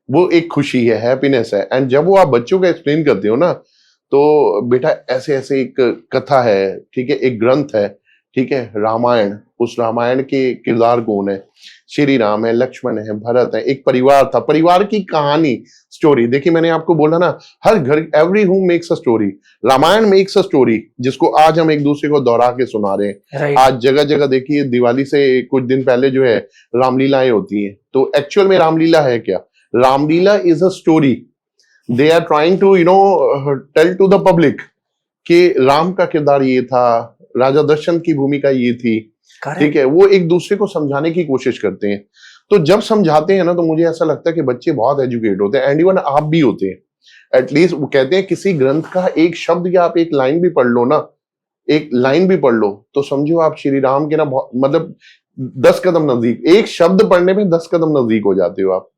वो एक खुशी है, हैप्पीनेस है। एंड जब वो आप बच्चों को एक्सप्लेन करते हो ना, तो बेटा ऐसे ऐसे एक कथा है, ठीक है, एक ग्रंथ है, ठीक है, रामायण, उस रामायण के किरदार कौन है, श्री राम है, लक्ष्मण है, भरत है, एक परिवार था, परिवार की कहानी, स्टोरी। देखिए मैंने आपको बोला ना, हर घर, every home makes a story, Ramayan makes a story, जिसको आज हम एक दूसरे को दोहरा के सुना रहे हैं। राइट। आज जगह जगह देखिए दिवाली से कुछ दिन पहले जो है रामलीलाएं होती हैं, तो एक्चुअल में रामलीला है क्या? Ramlila is a story, they are trying to tell to the public कि राम का किरदार ये था, राजा दशरथ की भूमिका ये थी, ठीक है, वो एक दूसरे को समझाने की कोशिश करते हैं। तो जब समझाते हैं ना, तो मुझे ऐसा लगता है कि बच्चे बहुत एजुकेट होते हैं, एंड इवन आप भी होते हैं। एटलीस्ट वो कहते हैं किसी ग्रंथ का एक शब्द या आप एक लाइन भी पढ़ लो ना, एक लाइन भी पढ़ लो, तो समझो आप श्री राम के ना मतलब 10 कदम नजदीक, एक शब्द पढ़ने में 10 कदम नजदीक हो जाते हो आप।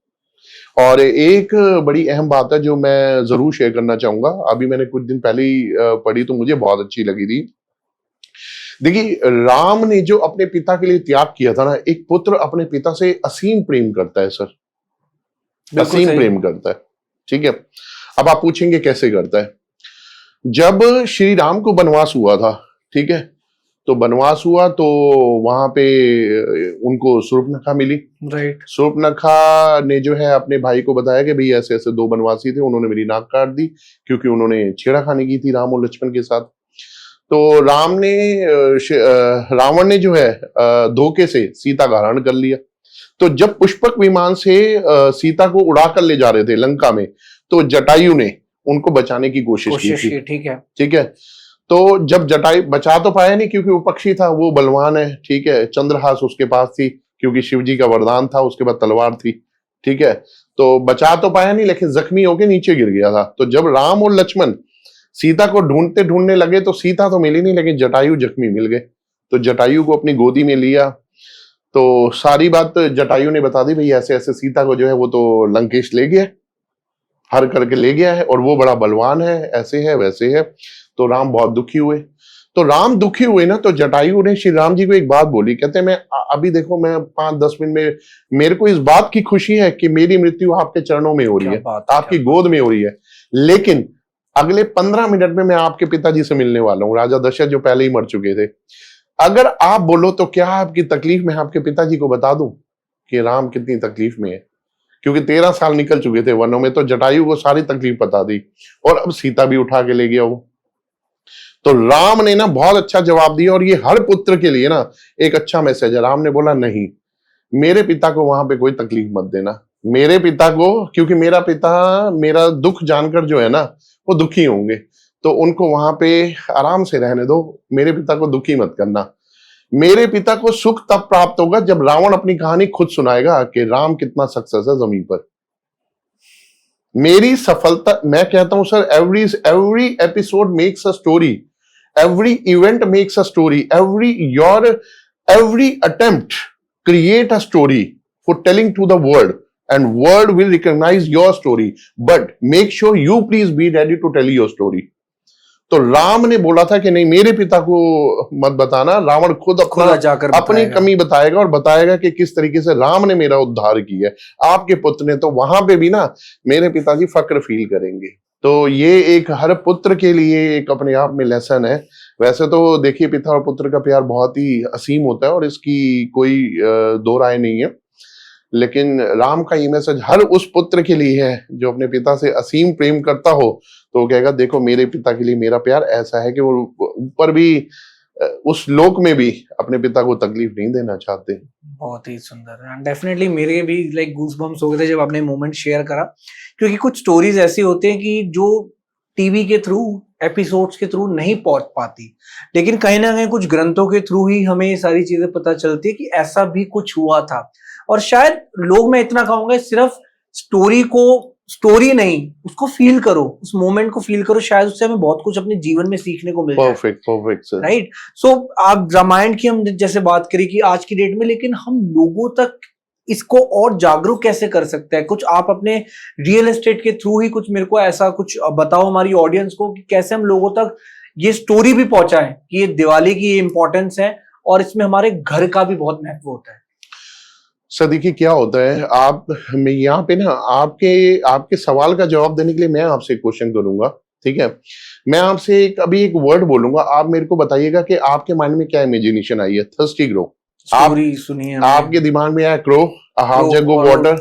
और एक बड़ी अहम बात है जो मैं जरूर शेयर करना चाहूंगा, अभी मैंने कुछ दिन पहले ही पढ़ी तो मुझे बहुत अच्छी लगी थी। देखिए राम ने जो अपने पिता के लिए त्याग किया था ना, एक पुत्र अपने पिता से असीम प्रेम करता है सर, असीम प्रेम करता है, ठीक है। अब आप पूछेंगे कैसे करता है? जब श्री राम को वनवास हुआ था, ठीक है, तो वनवास हुआ तो वहां पे उनको शूर्पणखा मिली, राइट। शूर्पणखा ने जो है अपने भाई को बताया कि भाई ऐसे ऐसे 2 वनवासी थे, उन्होंने मेरी नाक काट दी, क्योंकि उन्होंने छेड़खानी की थी राम और लक्ष्मण के साथ। तो रावण ने जो है धोखे से सीता का हरण कर लिया। तो जब पुष्पक विमान से सीता को उड़ा कर ले जा रहे थे लंका में, तो जटायु ने उनको बचाने की कोशिश की थी, ठीक है, ठीक है। तो जब जटायु बचा तो पाया नहीं, क्योंकि वो पक्षी था, वो बलवान है, ठीक है, चंद्रहास उसके पास थी, क्योंकि शिव जी का वरदान था, उसके बाद तलवार थी, ठीक है। तो बचा तो पाया नहीं, लेकिन जख्मी होकर नीचे गिर गया था। तो जब राम और लक्ष्मण सीता को ढूंढते ढूंढने लगे, तो सीता तो मिली नहीं, लेकिन जटायु जख्मी मिल गए। तो जटायु को अपनी गोदी में लिया, तो सारी बात जटायु ने बता दी, भाई ऐसे ऐसे सीता को जो है वो तो लंकेश ले गया, हर करके ले गया है, और वो बड़ा बलवान है, ऐसे है वैसे है। तो राम बहुत दुखी हुए। तो राम दुखी हुए ना, तो जटायु ने श्री राम जी को एक बात बोली, कहते हैं मैं अभी देखो मैं 5-10 मिनट में, मेरे को इस बात की खुशी है कि मेरी मृत्यु आपके चरणों में हो रही है, आपकी गोद में हो रही है, लेकिन अगले 15 मिनट में मैं आपके पिताजी से मिलने वाला हूं, राजा दशरथ जो पहले ही मर चुके थे। अगर आप बोलो तो क्या आपकी तकलीफ मैं आपके पिताजी को बता दूं कि राम कितनी तकलीफ में है, क्योंकि 13 साल निकल चुके थे वनों में। तो जटायु को सारी तकलीफ बता दी, और अब सीता भी उठा के ले गया वो। तो राम ने ना बहुत अच्छा जवाब दिया, और ये हर पुत्र के लिए ना एक अच्छा मैसेज है। राम ने बोला नहीं, मेरे पिता को वहां पे कोई तकलीफ मत देना, मेरे पिता को, क्योंकि मेरा पिता मेरा दुख जानकर जो है ना वो दुखी होंगे, तो उनको वहां पे आराम से रहने दो, मेरे पिता को दुखी मत करना। मेरे पिता को सुख तब प्राप्त होगा जब रावण अपनी कहानी खुद सुनाएगा कि राम कितना सक्सेस है जमीन पर। मेरी सफलता, मैं कहता हूं sir, every episode makes a story, every event makes a story, every attempt create a story for telling to the world, and world will recognize your story, but make sure you please be ready to tell your story. तो राम ने बोला था कि नहीं, मेरे पिता को मत बताना, रावण खुद अपनी कमी बताएगा, और बताएगा कि किस तरीके से राम ने मेरा उद्धार किया है। आपके पुत्र ने, तो वहां पे भी ना मेरे पिताजी फक्र फील करेंगे। तो ये एक हर पुत्र के लिए एक अपने आप में लेसन है। वैसे तो देखिए पिता और पुत्र का प्यार बहुत ही असीम होता है और इसकी कोई दो राय नहीं है, लेकिन राम का ये मैसेज हर उस पुत्र के लिए है जो अपने पिता से असीम प्रेम करता हो, तो वो कहेगा देखो मेरे पिता के लिए मेरा प्यार ऐसा है कि वो ऊपर भी उस लोक में भी अपने पिता को तकलीफ नहीं देना चाहते। बहुत ही सुंदर एंड डेफिनेटली मेरे भी लाइक गूज़बम्प्स हो गए थे जब आपने मोमेंट शेयर करा, क्योंकि कुछ स्टोरीज ऐसी होती हैं कि जो टीवी के थ्रू एपिसोड्स के थ्रू नहीं पहुंच पाती, लेकिन कहीं ना कहीं कुछ ग्रंथों के थ्रू ही हमें ये सारी चीजें पता चलती है कि ऐसा भी कुछ हुआ था। और शायद लोग, मैं इतना कहूंगा, सिर्फ स्टोरी नहीं, उसको फील करो, उस मोमेंट को फील करो, शायद उससे हमें बहुत कुछ अपने जीवन में सीखने को मिल जाए। Perfect sir. राइट। सो आप रामायण की हम जैसे बात करें कि आज की डेट में, लेकिन हम लोगों तक इसको और जागरूक कैसे कर सकते हैं? कुछ आप अपने रियल एस्टेट के थ्रू ही कुछ मेरे को ऐसा कुछ बताओ हमारी ऑडियंस को कि कैसे हम लोगों तक ये स्टोरी भी पहुंचाएं कि ये दिवाली की ये इंपॉर्टेंस है और इसमें हमारे घर का भी बहुत महत्व होता है। सर देखिए क्या होता है, आप मैं यहाँ पे ना आपके सवाल का जवाब देने के लिए मैं आपसे एक क्वेश्चन करूंगा, ठीक है? मैं आपसे अभी एक वर्ड बोलूंगा, आप मेरे को बताइएगा कि आपके माइंड में क्या इमेजिनेशन आई है। थर्स्टी ग्रो, स्टोरी सुनिए, आपके दिमाग में आया crow, half jug of water,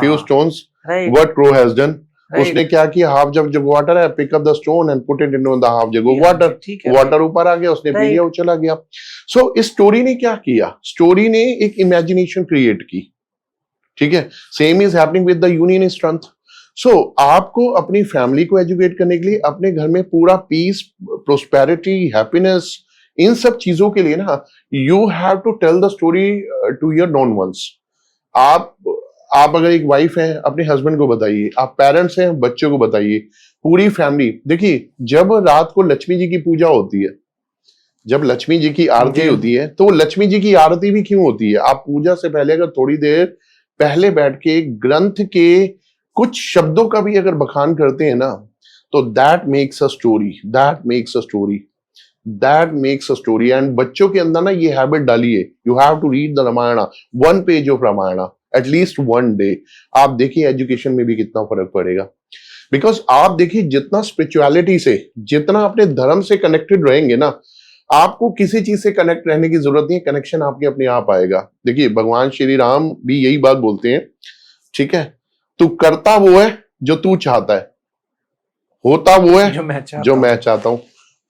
few stones, what crow has done. उसने क्या किया, हाफ जग ऑफ वाटर है, pick up the stone and put it into the half jug of water, water ऊपर आ गया, उसने पी लिया, वो चला गया। सो इस स्टोरी ने क्या किया, स्टोरी ने एक इमेजिनेशन क्रिएट की, ठीक है? Same is happening with the union strength. So आपको अपनी फैमिली को एजुकेट करने के लिए, अपने घर में पूरा पीस, प्रोस्पेरिटी, हैप्पीनेस, इन सब चीजों के लिए ना you have to tell the story to your known ones. आप अगर एक वाइफ है, अपने हस्बैंड को बताइए, आप पेरेंट्स हैं, बच्चों को बताइए, पूरी फैमिली। देखिए जब रात को लक्ष्मी जी की पूजा होती है, जब लक्ष्मी जी की आरती होती है, तो लक्ष्मी जी की आरती भी क्यों होती है? आप पूजा से पहले अगर थोड़ी देर पहले बैठ के ग्रंथ के कुछ शब्दों का भी अगर बखान करते हैं ना, तो that makes a story, that makes a story, that makes a story. And बच्चों के अंदर ना ये हैबिट डालिए, you have to read the Ramayana, one page of Ramayana at least one day. आप देखिए एजुकेशन में भी कितना फर्क पड़ेगा। बिकॉज आप देखिए जितना स्पिरिचुअलिटी से, जितना अपने धर्म से कनेक्टेड रहेंगे ना, आपको किसी चीज से कनेक्ट रहने की जरूरत नहीं है, कनेक्शन आपके अपने आप आएगा। देखिए भगवान श्री राम भी यही बात बोलते हैं, ठीक है? तू करता वो है जो तू चाहता है, होता वो है जो मैं चाहता हूं।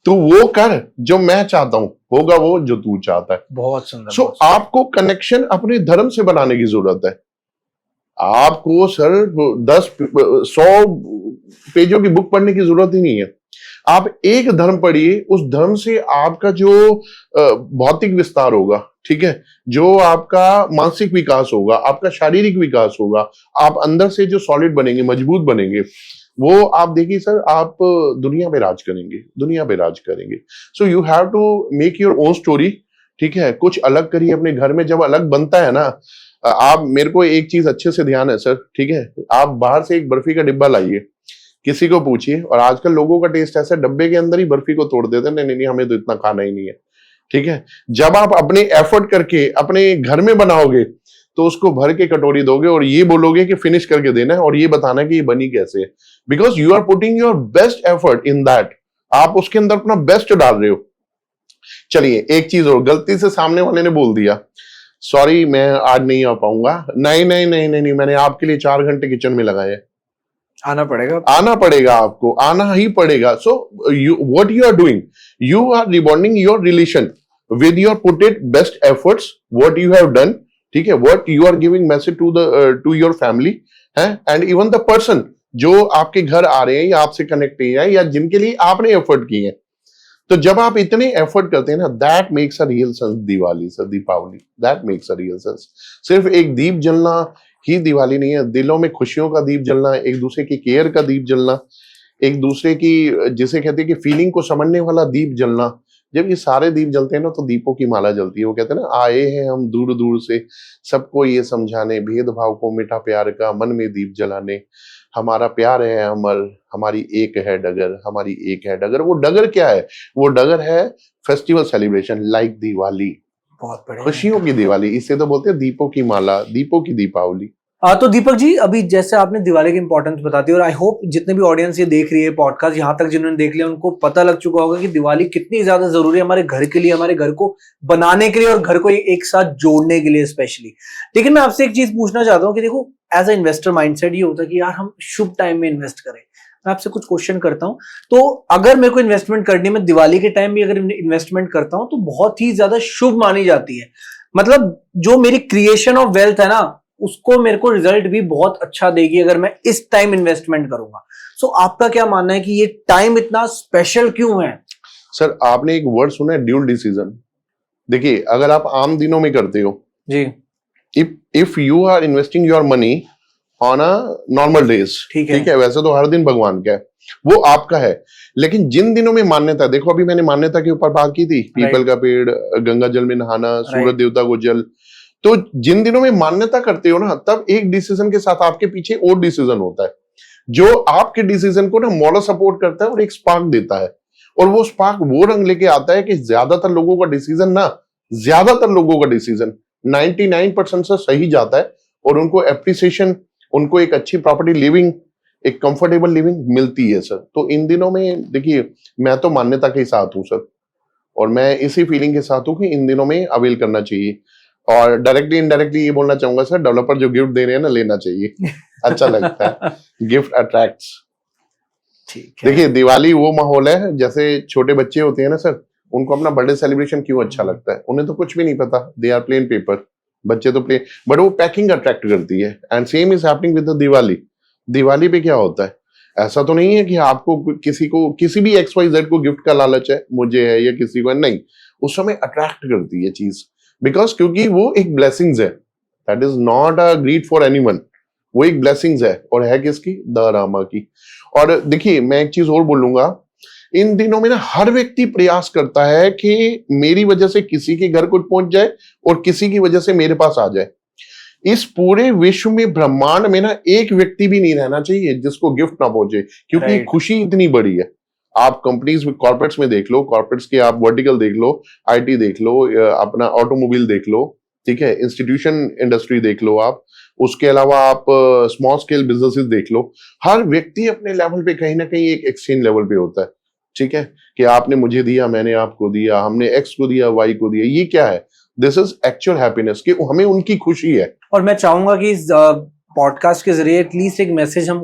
तू वो कर जो मैं चाहता हूं, होगा वो जो तू चाहता है। बहुत सुंदर। सो आपको कनेक्शन अपने धर्म से बनाने की जरूरत है। आपको सर 100 पेजों की बुक पढ़ने की जरूरत ही नहीं है। आप एक धर्म पढ़िए, उस धर्म से आपका जो भौतिक विस्तार होगा, ठीक है, जो आपका मानसिक विकास होगा, आपका शारीरिक विकास होगा, आप अंदर से जो सॉलिड बनेंगे, मजबूत बनेंगे, वो आप देखिए सर, आप दुनिया पे राज करेंगे, दुनिया पे राज करेंगे। So you have to make your own story, ठीक है? कुछ अलग करिए अपने घर में। जब अलग बनता है ना, आप, मेरे को एक चीज अच्छे से ध्यान है सर, ठीक है? आप बाहर से एक बर्फी का डिब्बा लाइए, किसी को पूछिए, और आजकल लोगों का टेस्ट ऐसा, डब्बे के अंदर ही बर्फी को तोड़ देते हैं, नहीं नहीं हमें तो इतना खाना ही नहीं है, ठीक है? जब आप अपने एफर्ट करके अपने घर में बनाओगे, तो उसको भर के कटोरी दोगे और ये बोलोगे कि फिनिश करके देना है, और ये बताना है कि ये बनी कैसे है, because you are putting your best effort in that. आप उसके अंदर अपना बेस्ट डाल रहे हो। चलिए एक चीज और, गलती से सामने वाले ने बोल दिया, सॉरी मैं आज नहीं आ पाऊंगा, नहीं नहीं नहीं नहीं, नहीं मैंने आपके लिए 4 घंटे किचन में लगाए, आना पड़ेगा, आना पड़ेगा, आपको आना ही पड़ेगा। So you, what you are doing, you are rebonding your relation with your put it best efforts, what you have done, ठीक है? What you are giving message to your family है, एंड इवन द पर्सन जो आपके घर आ रहे हैं या आपसे कनेक्ट नहीं है या जिनके लिए आपने एफर्ट किए हैं। तो जब आप इतने एफर्ट करते हैं ना, that makes a real sense Diwali sir, Deepavali, that makes a real sense. सिर्फ एक दीप जलना ही दिवाली नहीं है, दिलों में खुशियों का दीप जलना, एक दूसरे की केयर का दीप जलना, एक दूसरे की, जिसे कहते हैं कि फीलिंग को समझने वाला दीप जलना। जब ये सारे दीप जलते हैं ना, तो दीपों की माला जलती है। वो कहते हैं ना, आए हैं हम दूर दूर से, सबको ये समझाने, भेदभाव को मिटा प्यार का, मन में दीप जलाने। हमारा प्यार है अमर, हमारी एक है डगर, हमारी एक है डगर। वो डगर क्या है? वो डगर है फेस्टिवल सेलिब्रेशन, लाइक दिवाली, बहुत बढ़िया, खुशियों की दिवाली। इसे तो बोलते हैं दीपों की माला, दीपों की दीपावली। तो दीपक जी, अभी जैसे आपने दिवाली की इंपॉर्टेंस बता दी, और आई होप जितने भी ऑडियंस ये देख रही है पॉडकास्ट, यहाँ तक जिन्होंने देख लिया उनको पता लग चुका होगा कि दिवाली कितनी ज्यादा जरूरी है हमारे घर के लिए, हमारे घर को बनाने के लिए और घर को एक साथ जोड़ने के लिए स्पेशली। लेकिन मैं आपसे एक चीज पूछना चाहता हूँ कि देखो, एज ए इन्वेस्टर माइंडसेट ये होता है कि यार हम शुभ टाइम में इन्वेस्ट करें। मैं आपसे कुछ क्वेश्चन करता हूँ, तो अगर मेरे को इन्वेस्टमेंट करनी है, मैं दिवाली के टाइम भी अगर इन्वेस्टमेंट करता हूँ तो बहुत ही ज्यादा शुभ मानी जाती है। मतलब जो मेरी क्रिएशन ऑफ वेल्थ है ना, उसको मेरे को रिजल्ट भी बहुत अच्छा देगी अगर मैं इस टाइम इन्वेस्टमेंट करूंगा। सो आपका क्या मानना है कि ये टाइम इतना स्पेशल क्यों है? सर, आपने एक वर्ड सुना है, ड्यूल डिसीजन। देखिए, अगर आप आम दिनों में करते हो जी, if you are investing your money on a normal days, ठीक है, वैसे तो हर दिन भगवान का है, वो आपका है। लेकिन जिन दिनों में मान्यता, देखो अभी मैंने मान्यता के ऊपर बात की थी, पीपल का पेड़, गंगा जल में नहाना, सूरज देवता को जल। तो जिन दिनों में मान्यता करते हो ना, तब एक डिसीजन के साथ आपके पीछे और डिसीजन होता है जो आपके डिसीजन को ना मॉरल सपोर्ट करता है और एक स्पार्क देता है। और वो स्पार्क वो रंग लेके आता है कि ज्यादातर लोगों का डिसीजन ना, ज्यादातर लोगों का डिसीजन 99% से सही जाता है और उनको एप्रिसिएशन, उनको एक अच्छी प्रॉपर्टी लिविंग, एक कंफर्टेबल लिविंग मिलती है सर। तो इन दिनों में देखिए, मैं तो मान्यता के साथ हूं सर, और मैं इसी फीलिंग के साथ हूं कि इन दिनों में अवेल करना चाहिए। और डायरेक्टली इनडायरेक्टली ये बोलना चाहूंगा सर, डेवलपर जो गिफ्ट दे रहे हैं ना, लेना चाहिए। अच्छा लगता है, गिफ्ट अट्रैक्ट्स। ठीक है। देखिए, दिवाली वो माहौल है, जैसे छोटे बच्चे होते हैं ना सर, उनको अपना बर्थडे सेलिब्रेशन क्यों अच्छा लगता है, उन्हें तो कुछ भी नहीं पता, दे आर प्लेन पेपर, बच्चे तो प्लेन, बट वो पैकिंग अट्रैक्ट करती है। And same is happening with the Diwali. Diwali पे क्या होता है, ऐसा तो नहीं है कि आपको किसी भी XYZ को गिफ्ट का लालच है, मुझे है या किसी को नहीं, उस समय अट्रैक्ट करती है चीज, बिकॉज क्योंकि वो एक ब्लेसिंग्स है, that is not a greed for anyone, वो एक ब्लेसिंग्स है, और है किसकी, द रामा की। और देखिए, मैं एक चीज और बोलूंगा, इन दिनों में ना हर व्यक्ति प्रयास करता है कि मेरी वजह से किसी के घर कुछ पहुंच जाए और किसी की वजह से मेरे पास आ जाए। इस पूरे विश्व में, ब्रह्मांड में ना, एक व्यक्ति भी नहीं रहना चाहिए जिसको गिफ्ट ना पहुंचे, क्योंकि खुशी इतनी बड़ी है। आप कंपनीज में, कॉर्पोरेट्स में देख लो, कॉर्पोरेट्स के आप वर्टिकल देख लो, IT देख लो, अपना ऑटोमोबाइल देख लो, ठीक है, इंस्टीट्यूशन इंडस्ट्री देख लो आप, उसके अलावा आप स्मॉल स्केल बिजनेसेस देख लो। हर व्यक्ति अपने लेवल पे कहीं ना कहीं एक एक्सचेंज लेवल पे होता है, ठीक है, कि आपने मुझे दिया, मैंने आपको दिया, हमने X को दिया, Y को दिया। ये क्या है, दिस इज एक्चुअल हैप्पीनेस, कि हमें उनकी खुशी है। और मैं चाहूंगा कि इस पॉडकास्ट के जरिए एटलीस्ट एक मैसेज हम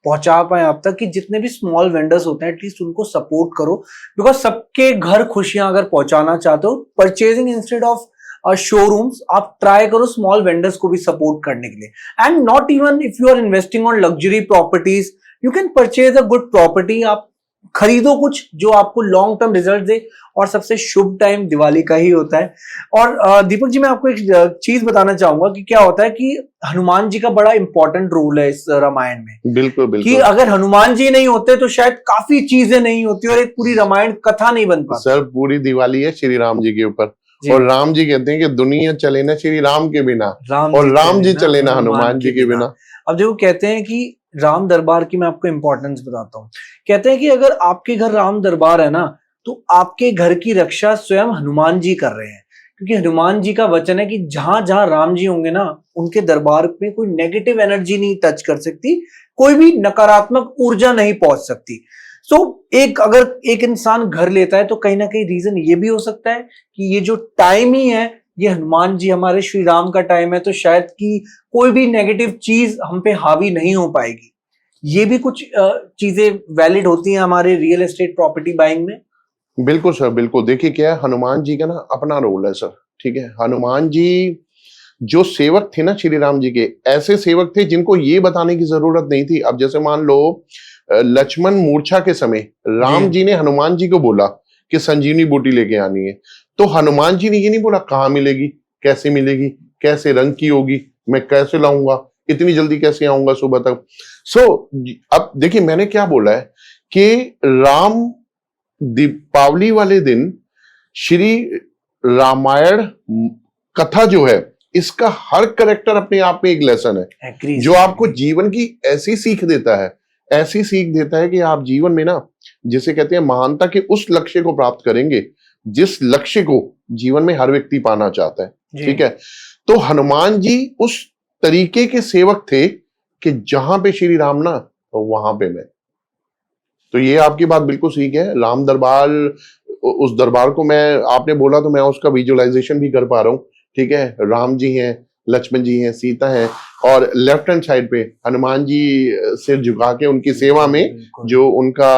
पहुंचा पाए आप तक कि जितने भी स्मॉल वेंडर्स होते हैं एटलीस्ट उनको सपोर्ट करो, बिकॉज सबके घर खुशियां अगर पहुंचाना चाहते हो, परचेजिंग इंस्टेड ऑफ शोरूम्स, आप ट्राई करो स्मॉल वेंडर्स को भी सपोर्ट करने के लिए। And not even if you are investing on luxury properties, you can purchase a good property. आप खरीदो कुछ जो आपको लॉन्ग टर्म रिजल्ट दे, और सबसे शुभ टाइम दिवाली का ही होता है। और दीपक जी, मैं आपको एक चीज बताना चाहूंगा कि क्या होता है कि हनुमान जी का बड़ा इंपॉर्टेंट रोल है इस रामायण में। बिल्कुल बिल्कुल, कि अगर हनुमान जी नहीं होते तो शायद काफी चीजें नहीं होती और एक पूरी रामायण कथा नहीं बन पाती। सर, पूरी दिवाली है श्री राम जी के ऊपर, और राम जी कहते हैं कि दुनिया चले ना श्री राम के बिना, और राम जी चले ना हनुमान जी के बिना। अब देखो, कहते हैं कि राम दरबार की मैं आपको इंपॉर्टेंस बताता हूँ। कहते हैं कि अगर आपके घर राम दरबार है ना, तो आपके घर की रक्षा स्वयं हनुमान जी कर रहे हैं, क्योंकि हनुमान जी का वचन है कि जहां जहां राम जी होंगे ना, उनके दरबार में कोई नेगेटिव एनर्जी नहीं टच कर सकती, कोई भी नकारात्मक ऊर्जा नहीं पहुंच सकती। सो अगर एक इंसान घर लेता है तो कहीं ना कहीं रीजन ये भी हो सकता है कि ये जो टाइम ही है, ये हनुमान जी हमारे श्री राम का टाइम है, तो शायद कि कोई भी नेगेटिव चीज हम पे हावी नहीं हो पाएगी। ये भी कुछ चीजें वैलिड होती हैं हमारे रियल एस्टेट प्रॉपर्टी बाइंग में। बिल्कुल सर, बिल्कुल। देखिए, क्या है, हनुमान जी का ना अपना रोल है सर, ठीक है। हनुमान जी जो सेवक थे ना श्री राम जी के, ऐसे सेवक थे जिनको ये बताने की जरूरत नहीं थी। अब जैसे मान लो, लक्ष्मण मूर्छा के समय राम जी ने हनुमान जी को बोला कि संजीवनी बूटी लेके आनी है, तो हनुमान जी ने ये नहीं बोला कहाँ मिलेगी, कैसे मिलेगी, कैसे रंग की होगी, मैं कैसे लाऊंगा, इतनी जल्दी कैसे आऊंगा सुबह तक। अब देखिए, मैंने क्या बोला है कि राम दीपावली वाले दिन श्री रामायण कथा जो है, इसका हर करेक्टर अपने आप में एक लेसन है, जो आपको जीवन की ऐसी सीख देता है, ऐसी सीख देता है कि आप जीवन में ना, जिसे कहते हैं महानता के उस लक्ष्य को प्राप्त करेंगे जिस लक्ष्य को जीवन में हर व्यक्ति पाना चाहता है, ठीक है। तो हनुमान जी उस तरीके के सेवक थे कि जहां पे श्री राम ना तो वहां पे मैं। तो ये आपकी बात बिल्कुल ठीक है। राम दरबार, उस दरबार को मैं, आपने बोला तो मैं उसका विजुअलाइजेशन भी कर पा रहा हूँ। ठीक है, राम जी हैं, लक्ष्मण जी हैं, सीता है, और लेफ्ट हैंड साइड पे हनुमान जी सिर झुका के उनकी सेवा में बिल्कुल। जो उनका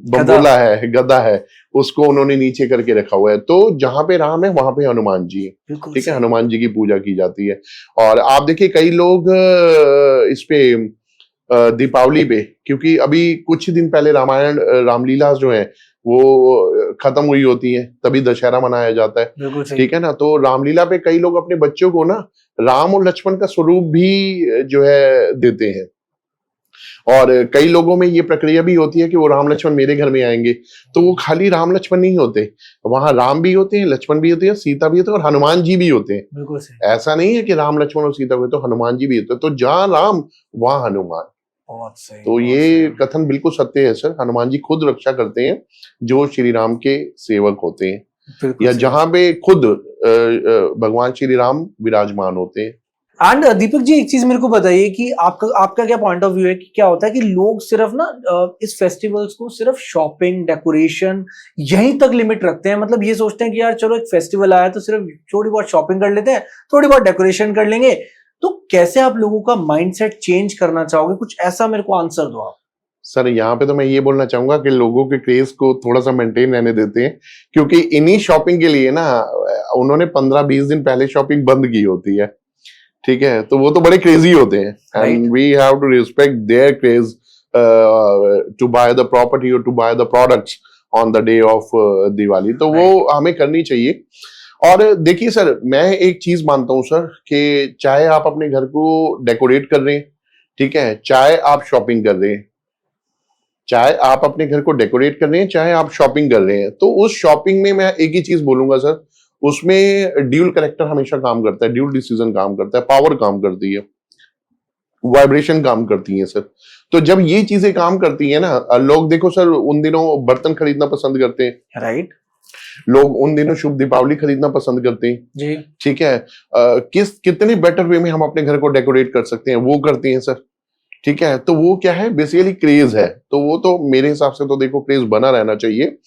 बमोला है, गदा है, उसको उन्होंने नीचे करके रखा हुआ है। तो जहां पे राम है वहां पे हनुमान जी है। बिल्कुल ठीक है, सही। हनुमान जी की पूजा की जाती है। और आप देखिए कई लोग इस पे दीपावली पे, क्योंकि अभी कुछ दिन पहले रामायण रामलीला जो है वो खत्म हुई होती है, तभी दशहरा मनाया जाता है। बिल्कुल सही। ठीक है ना, तो रामलीला पे कई लोग अपने बच्चों को ना राम और लक्ष्मण का स्वरूप भी जो है देते हैं। और कई लोगों में ये प्रक्रिया भी होती है कि वो राम लक्ष्मण मेरे घर में आएंगे, तो वो खाली राम लक्ष्मण नहीं होते, वहां राम भी होते हैं, लक्ष्मण भी होते हैं, सीता भी होते हैं, और हनुमान जी भी होते हैं। बिल्कुल सही। ऐसा नहीं है कि राम लक्ष्मण और सीता हुए, तो हनुमान जी भी होते हैं। तो जहां राम वहां हनुमान। बहुत सही, तो बहुत ये सही। कथन बिल्कुल सत्य है सर। हनुमान जी खुद रक्षा करते हैं जो श्री राम के सेवक होते हैं, बिल्कुल या सही। जहां पे खुद भगवान श्री राम विराजमान होते हैं। एंड दीपक जी, एक चीज मेरे को बताइए कि आपका आपका क्या पॉइंट ऑफ व्यू है कि क्या होता है कि लोग सिर्फ ना इस फेस्टिवल्स को सिर्फ शॉपिंग, डेकोरेशन यहीं तक लिमिट रखते हैं। मतलब ये सोचते हैं कि यार चलो एक फेस्टिवल आया तो सिर्फ थोड़ी बहुत शॉपिंग कर लेते हैं, थोड़ी बहुत डेकोरेशन कर लेंगे। तो कैसे आप लोगों का माइंडसेट चेंज करना चाहोगे? कुछ ऐसा मेरे को आंसर दो आप। सर यहाँ पे तो मैं ये बोलना चाहूंगा कि लोगों के क्रेज को थोड़ा सा मेंटेन रहने देते हैं, क्योंकि इन्हीं शॉपिंग के लिए ना उन्होंने 15-20 दिन पहले शॉपिंग बंद की होती है। ठीक है, तो वो तो बड़े क्रेजी होते हैं, Right. And we have to respect their craze to buy the property और to buy the products on the day of Diwali. तो वो हमें करनी चाहिए। और देखिए सर, मैं एक चीज मानता हूँ सर कि चाहे आप अपने घर को डेकोरेट कर रहे हैं, ठीक है, चाहे आप शॉपिंग कर रहे हैं, चाहे आप अपने घर को डेकोरेट कर रहे हैं, चाहे आप शॉपिंग कर रहे हैं, तो उस शॉपिंग में मैं एक ही चीज बोलूंगा सर, उसमें ड्यूल करेक्टर हमेशा काम करता है, ड्यूल डिसीजन काम करता है, पावर काम करती है, वाइब्रेशन काम करती है सर। तो जब ये चीजें काम करती है ना, लोग देखो सर उन दिनों बर्तन खरीदना पसंद करते हैं, राइट। लोग उन दिनों शुभ दीपावली खरीदना पसंद करते हैं जी। ठीक है, कितने बेटर वे में हम अपने घर को डेकोरेट कर सकते हैं, वो करते हैं सर। ठीक है, तो वो क्या है, बेसिकली क्रेज है। तो वो तो मेरे हिसाब से तो देखो क्रेज बना रहना चाहिए।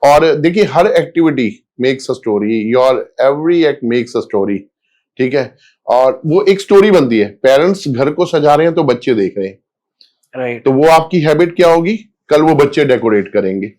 और देखिए हर activity makes a story, your every act makes a story. ठीक है, और वो एक स्टोरी बनती है। पेरेंट्स घर को सजा रहे हैं तो बच्चे देख रहे हैं, राइट। तो वो आपकी हैबिट क्या होगी, कल वो बच्चे डेकोरेट करेंगे,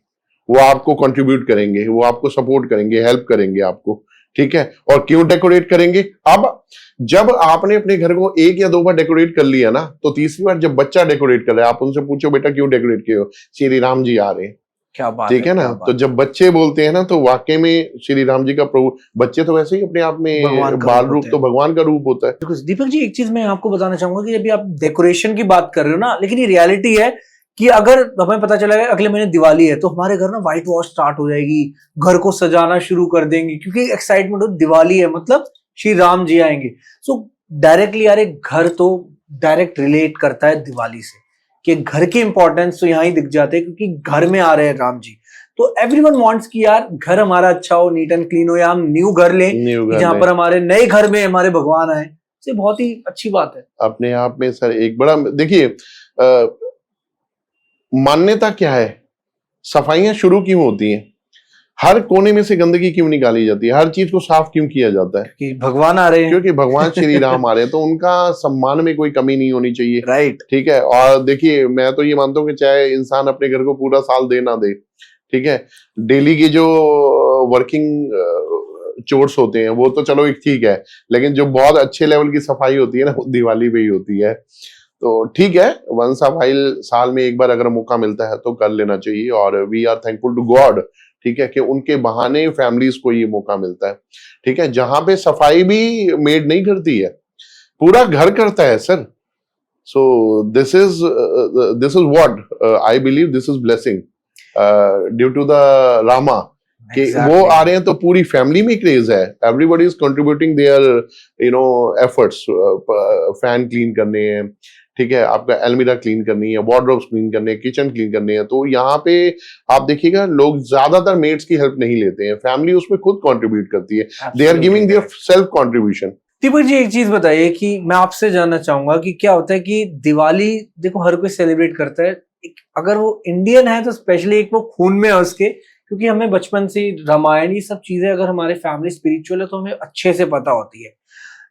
वो आपको कंट्रीब्यूट करेंगे, वो आपको सपोर्ट करेंगे, हेल्प करेंगे आपको। ठीक है, और क्यों डेकोरेट करेंगे? अब जब आपने अपने घर को 1 या 2 बार डेकोरेट कर लिया ना, तो तीसरी बार जब बच्चा डेकोरेट कर रहा है, आप उनसे पूछो बेटा क्यों डेकोरेट किए हो? श्री राम जी आ रहे हैं। क्या बात ठीक है ना, तो जब बच्चे बोलते हैं ना, तो वाकई में श्री राम जी का प्रभु, बच्चे तो वैसे ही अपने आप में भगवान का बाल रूप रूप होते तो हैं। भगवान का रूप होता है। बिल्कुल। दीपक जी, एक चीज मैं आपको बताना चाहूंगा कि अभी आप डेकोरेशन की बात कर रहे हो ना, लेकिन ये रियलिटी है कि अगर हमें पता चला है अगले महीने दिवाली है तो हमारे घर ना व्हाइट वॉश स्टार्ट हो जाएगी, घर को सजाना शुरू कर देंगे, क्योंकि एक्साइटमेंट हो, दिवाली है मतलब श्री राम जी आएंगे। सो डायरेक्टली यार एक घर तो डायरेक्ट रिलेट करता है दिवाली से, कि घर की इंपॉर्टेंस तो यहाँ ही दिख जाते हैं क्योंकि घर में आ रहे हैं राम जी। तो एवरीवन वांट्स कि यार घर हमारा अच्छा हो, नीट एंड क्लीन हो, या हम न्यू घर लें न्यू कि घर जहां में पर हमारे नए घर में हमारे भगवान आए। ये बहुत ही अच्छी बात है। अपने आप में सर एक बड़ा, देखिए मान्यता क्या है, सफाइयां शुरू क्यों होती हैं, हर कोने में से गंदगी क्यों निकाली जाती है, हर चीज को साफ क्यों किया जाता है? कि भगवान आ रहे हैं। क्योंकि भगवान श्री राम आ रहे हैं, तो उनका सम्मान में कोई कमी नहीं होनी चाहिए। राइट। ठीक है, और देखिए मैं तो ये मानता हूँ कि चाहे इंसान अपने घर को पूरा साल दे ना दे, ठीक है, डेली की जो वर्किंग चोर्स होते हैं वो तो चलो एक ठीक है, लेकिन जो बहुत अच्छे लेवल की सफाई होती है ना, वो दिवाली पे ही होती है। तो ठीक है, वंस अ व्हाइल, साल में एक बार अगर मौका मिलता है तो कर लेना चाहिए, और we are thankful to God, ठीक है, कि उनके बहाने फैमिलीज को ये मौका मिलता है। ठीक है, जहां पे सफाई भी मेड नहीं करती है, पूरा घर करता है sir. So this is what I believe, this is blessing due to the Rama, कि वो आ रहे हैं तो पूरी फैमिली में क्रेज है, everybody is contributing their efforts, fan clean करने हैं, ठीक है, आपका अलमीरा क्लीन करनी है, वार्डरोब्स क्लीन करने हैं, किचन क्लीन करने हैं। तो यहाँ पे आप देखिएगा लोग ज्यादातर मेड्स की हेल्प नहीं लेते हैं, फैमिली उसमें खुद कंट्रीब्यूट करती है, they are giving their self contribution. Deepak ji, एक चीज बताइए कि मैं आपसे जानना चाहूंगा कि क्या होता है कि दिवाली देखो हर कोई सेलिब्रेट करता है, अगर वो इंडियन है तो स्पेशली एक वो खून में है उसके, क्योंकि हमें बचपन से रामायण ये सब चीजें, अगर हमारे फैमिली स्पिरिचुअल है तो हमें अच्छे से पता होती है।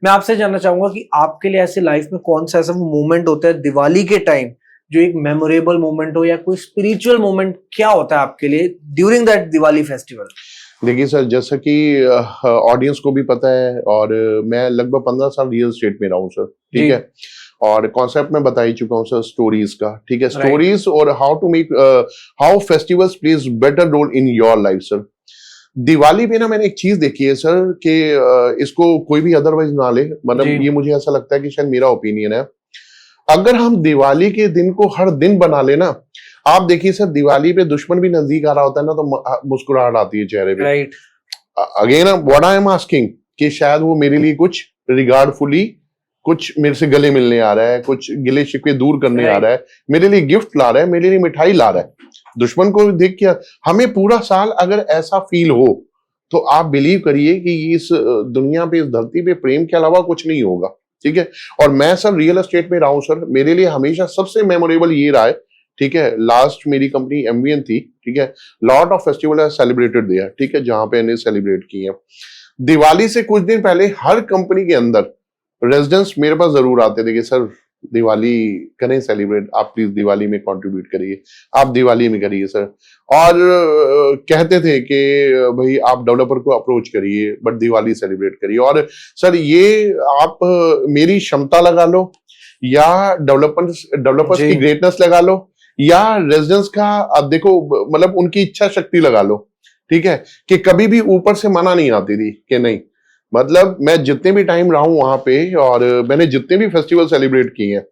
मैं आपसे जानना चाहूंगा कि आपके लिए ऐसे लाइफ में कौन सा ऐसा मोमेंट होता है दिवाली के टाइम जो एक मेमोरेबल मोमेंट हो, या कोई स्पिरिचुअल मोमेंट क्या होता है आपके लिए ड्यूरिंग दैट दिवाली फेस्टिवल? देखिए सर, जैसा कि ऑडियंस को भी पता है, और मैं लगभग 15 साल रियल स्टेट में रहा हूँ सर, ठीक है। और कॉन्सेप्ट मैं बता ही चुका हूँ सर स्टोरीज का, ठीक है। स्टोरीज और how to make how festivals plays better role in your life sir. Diwali पे ना मैंने एक चीज देखी है सर कि इसको कोई भी अदरवाइज ना ले, मतलब ये मुझे ऐसा लगता है कि शायद मेरा ओपिनियन है, अगर हम दिवाली के दिन को हर दिन बना लेना, आप देखिए सर दिवाली पे दुश्मन भी नजदीक आ रहा होता है ना तो मुस्कुराहट आती है चेहरे पे। Right. Again what I am asking कि शायद वो मेरे लिए कुछ रिगार्डफुली कुछ मेरे से गले मिलने आ रहा है, कुछ गिले शिकवे दूर करने आ रहा है, मेरे लिए गिफ्ट ला रहा है, मेरे लिए मिठाई ला रहा है। दुश्मन को देख के हमें पूरा साल अगर ऐसा फील हो तो आप बिलीव करिए कि इस दुनिया पे, इस धरती पे प्रेम के अलावा कुछ नहीं होगा, ठीक है। और मैं सर रियल एस्टेट में रहा हूं सर, मेरे लिए हमेशा सबसे मेमोरेबल ये रहा है, ठीक है। लास्ट मेरी कंपनी एमवीएन थी, ठीक है। लॉट ऑफ फेस्टिवल सेलिब्रेटेड दिया, ठीक है, जहां पे इन्हें सेलिब्रेट किए। दिवाली से कुछ दिन पहले हर कंपनी के अंदर रेजिडेंट्स मेरे पास जरूर आते थे कि सर दिवाली करें सेलिब्रेट, आप प्लीज दिवाली में कंट्रीब्यूट करिए, आप दिवाली में करिए सर। और कहते थे कि भाई आप डेवलपर को अप्रोच करिए बट दिवाली सेलिब्रेट करिए। और सर ये आप मेरी क्षमता लगा लो, या डेवलपर्स की ग्रेटनेस लगा लो, या रेजिडेंट्स का आप देखो, मतलब उनकी इच्छा शक्ति लगा लो, ठीक है, कि कभी भी ऊपर से मना नहीं आती थी कि नहीं। मतलब मैं जितने भी टाइम रहा हूं वहां पे और मैंने जितने भी फेस्टिवल सेलिब्रेट किए हैं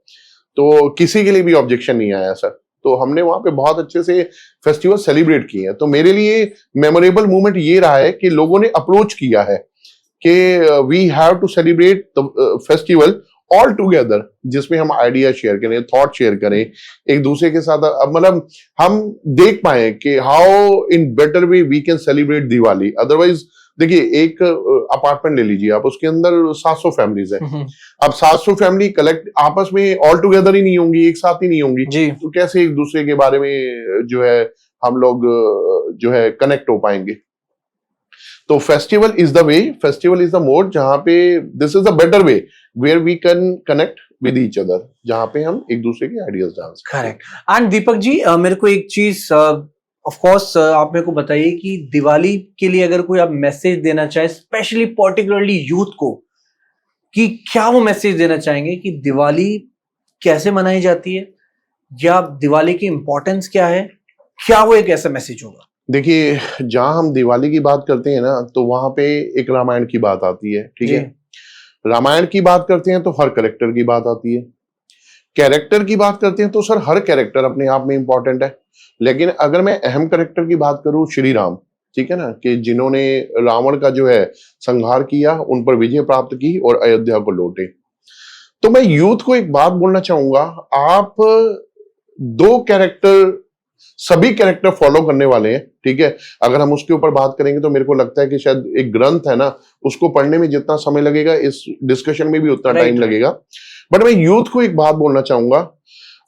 तो किसी के लिए भी ऑब्जेक्शन नहीं आया सर। तो हमने वहां पे बहुत अच्छे से फेस्टिवल सेलिब्रेट किए हैं। तो मेरे लिए मेमोरेबल मोमेंट ये रहा है कि लोगों ने अप्रोच किया है कि we have to celebrate the festival all together, जिसमें हम आइडिया शेयर करें, थॉट शेयर करें एक दूसरे के साथ। मतलब हम देख पाए कि how in better way we can celebrate Diwali. Otherwise देखिए एक अपार्टमेंट ले लीजिए आप, उसके अंदर 700 फैमिलीज है। अब 700 फैमिली कलेक्ट आपस में ऑल टुगेदर ही नहीं होंगी, एक साथ ही नहीं होंगी, तो कैसे एक दूसरे के बारे में जो है हम लोग जो है कनेक्ट हो पाएंगे। तो festival is the way, festival is the mode जहां पे this is the better way where we can connect with each other, जहां पे हम एक दूसरे के आइडियाज डाल सकते हैं। करेक्ट। एंड दीपक जी, मेरे को एक चीज ऑफ कोर्स आप मेरे को बताइए कि दिवाली के लिए अगर कोई आप मैसेज देना चाहे, स्पेशली पर्टिकुलरली यूथ को, कि क्या वो मैसेज देना चाहेंगे कि दिवाली कैसे मनाई जाती है, या दिवाली की इंपॉर्टेंस क्या है, क्या वो एक ऐसा मैसेज होगा? देखिए जहां हम दिवाली की बात करते हैं ना तो वहां पे एक रामायण की बात आती है, ठीक है। रामायण की बात करते हैं तो हर कैरेक्टर की बात आती है, कैरेक्टर की बात करते हैं तो सर हर कैरेक्टर अपने आप में इंपॉर्टेंट है। लेकिन अगर मैं अहम कैरेक्टर की बात करूं, श्री राम, ठीक है ना, कि जिन्होंने रावण का जो है संहार किया, उन पर विजय प्राप्त की और अयोध्या को लौटे। तो मैं यूथ को एक बात बोलना चाहूंगा, आप दो कैरेक्टर, सभी कैरेक्टर फॉलो करने वाले हैं, ठीक है। अगर हम उसके ऊपर बात करेंगे तो मेरे को लगता है कि शायद एक ग्रंथ है ना, उसको पढ़ने में जितना समय लगेगा इस डिस्कशन में भी उतना टाइम लगेगा। बट मैं यूथ को एक बात बोलना चाहूंगा,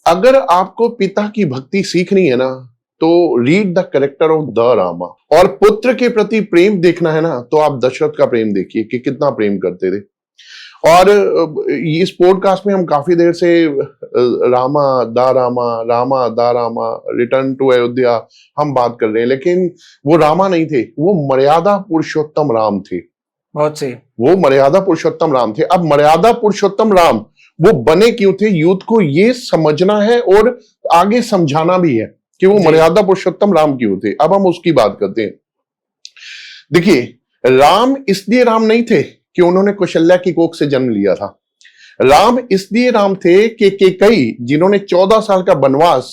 अगर आपको पिता की भक्ति सीखनी है ना तो read the character of the Rama. और पुत्र के प्रति प्रेम देखना है ना तो आप दशरथ का प्रेम देखिए कि कितना प्रेम करते थे। और इस पॉडकास्ट में हम काफी देर से रामा दा रामा रिटर्न टू अयोध्या हम बात कर रहे हैं, लेकिन वो रामा नहीं थे, वो मर्यादा पुरुषोत्तम राम थे। बहुत सही, वो मर्यादा पुरुषोत्तम राम थे। अब मर्यादा पुरुषोत्तम राम वो बने क्यों थे, यूथ को ये समझना है और आगे समझाना भी है कि वो मर्यादा पुरुषोत्तम राम क्यों थे। अब हम उसकी बात करते हैं। देखिए राम इसलिए राम नहीं थे कि उन्होंने कौशल्या की कोख से जन्म लिया था। राम इसलिए राम थे कि केकई, जिन्होंने 14 साल का वनवास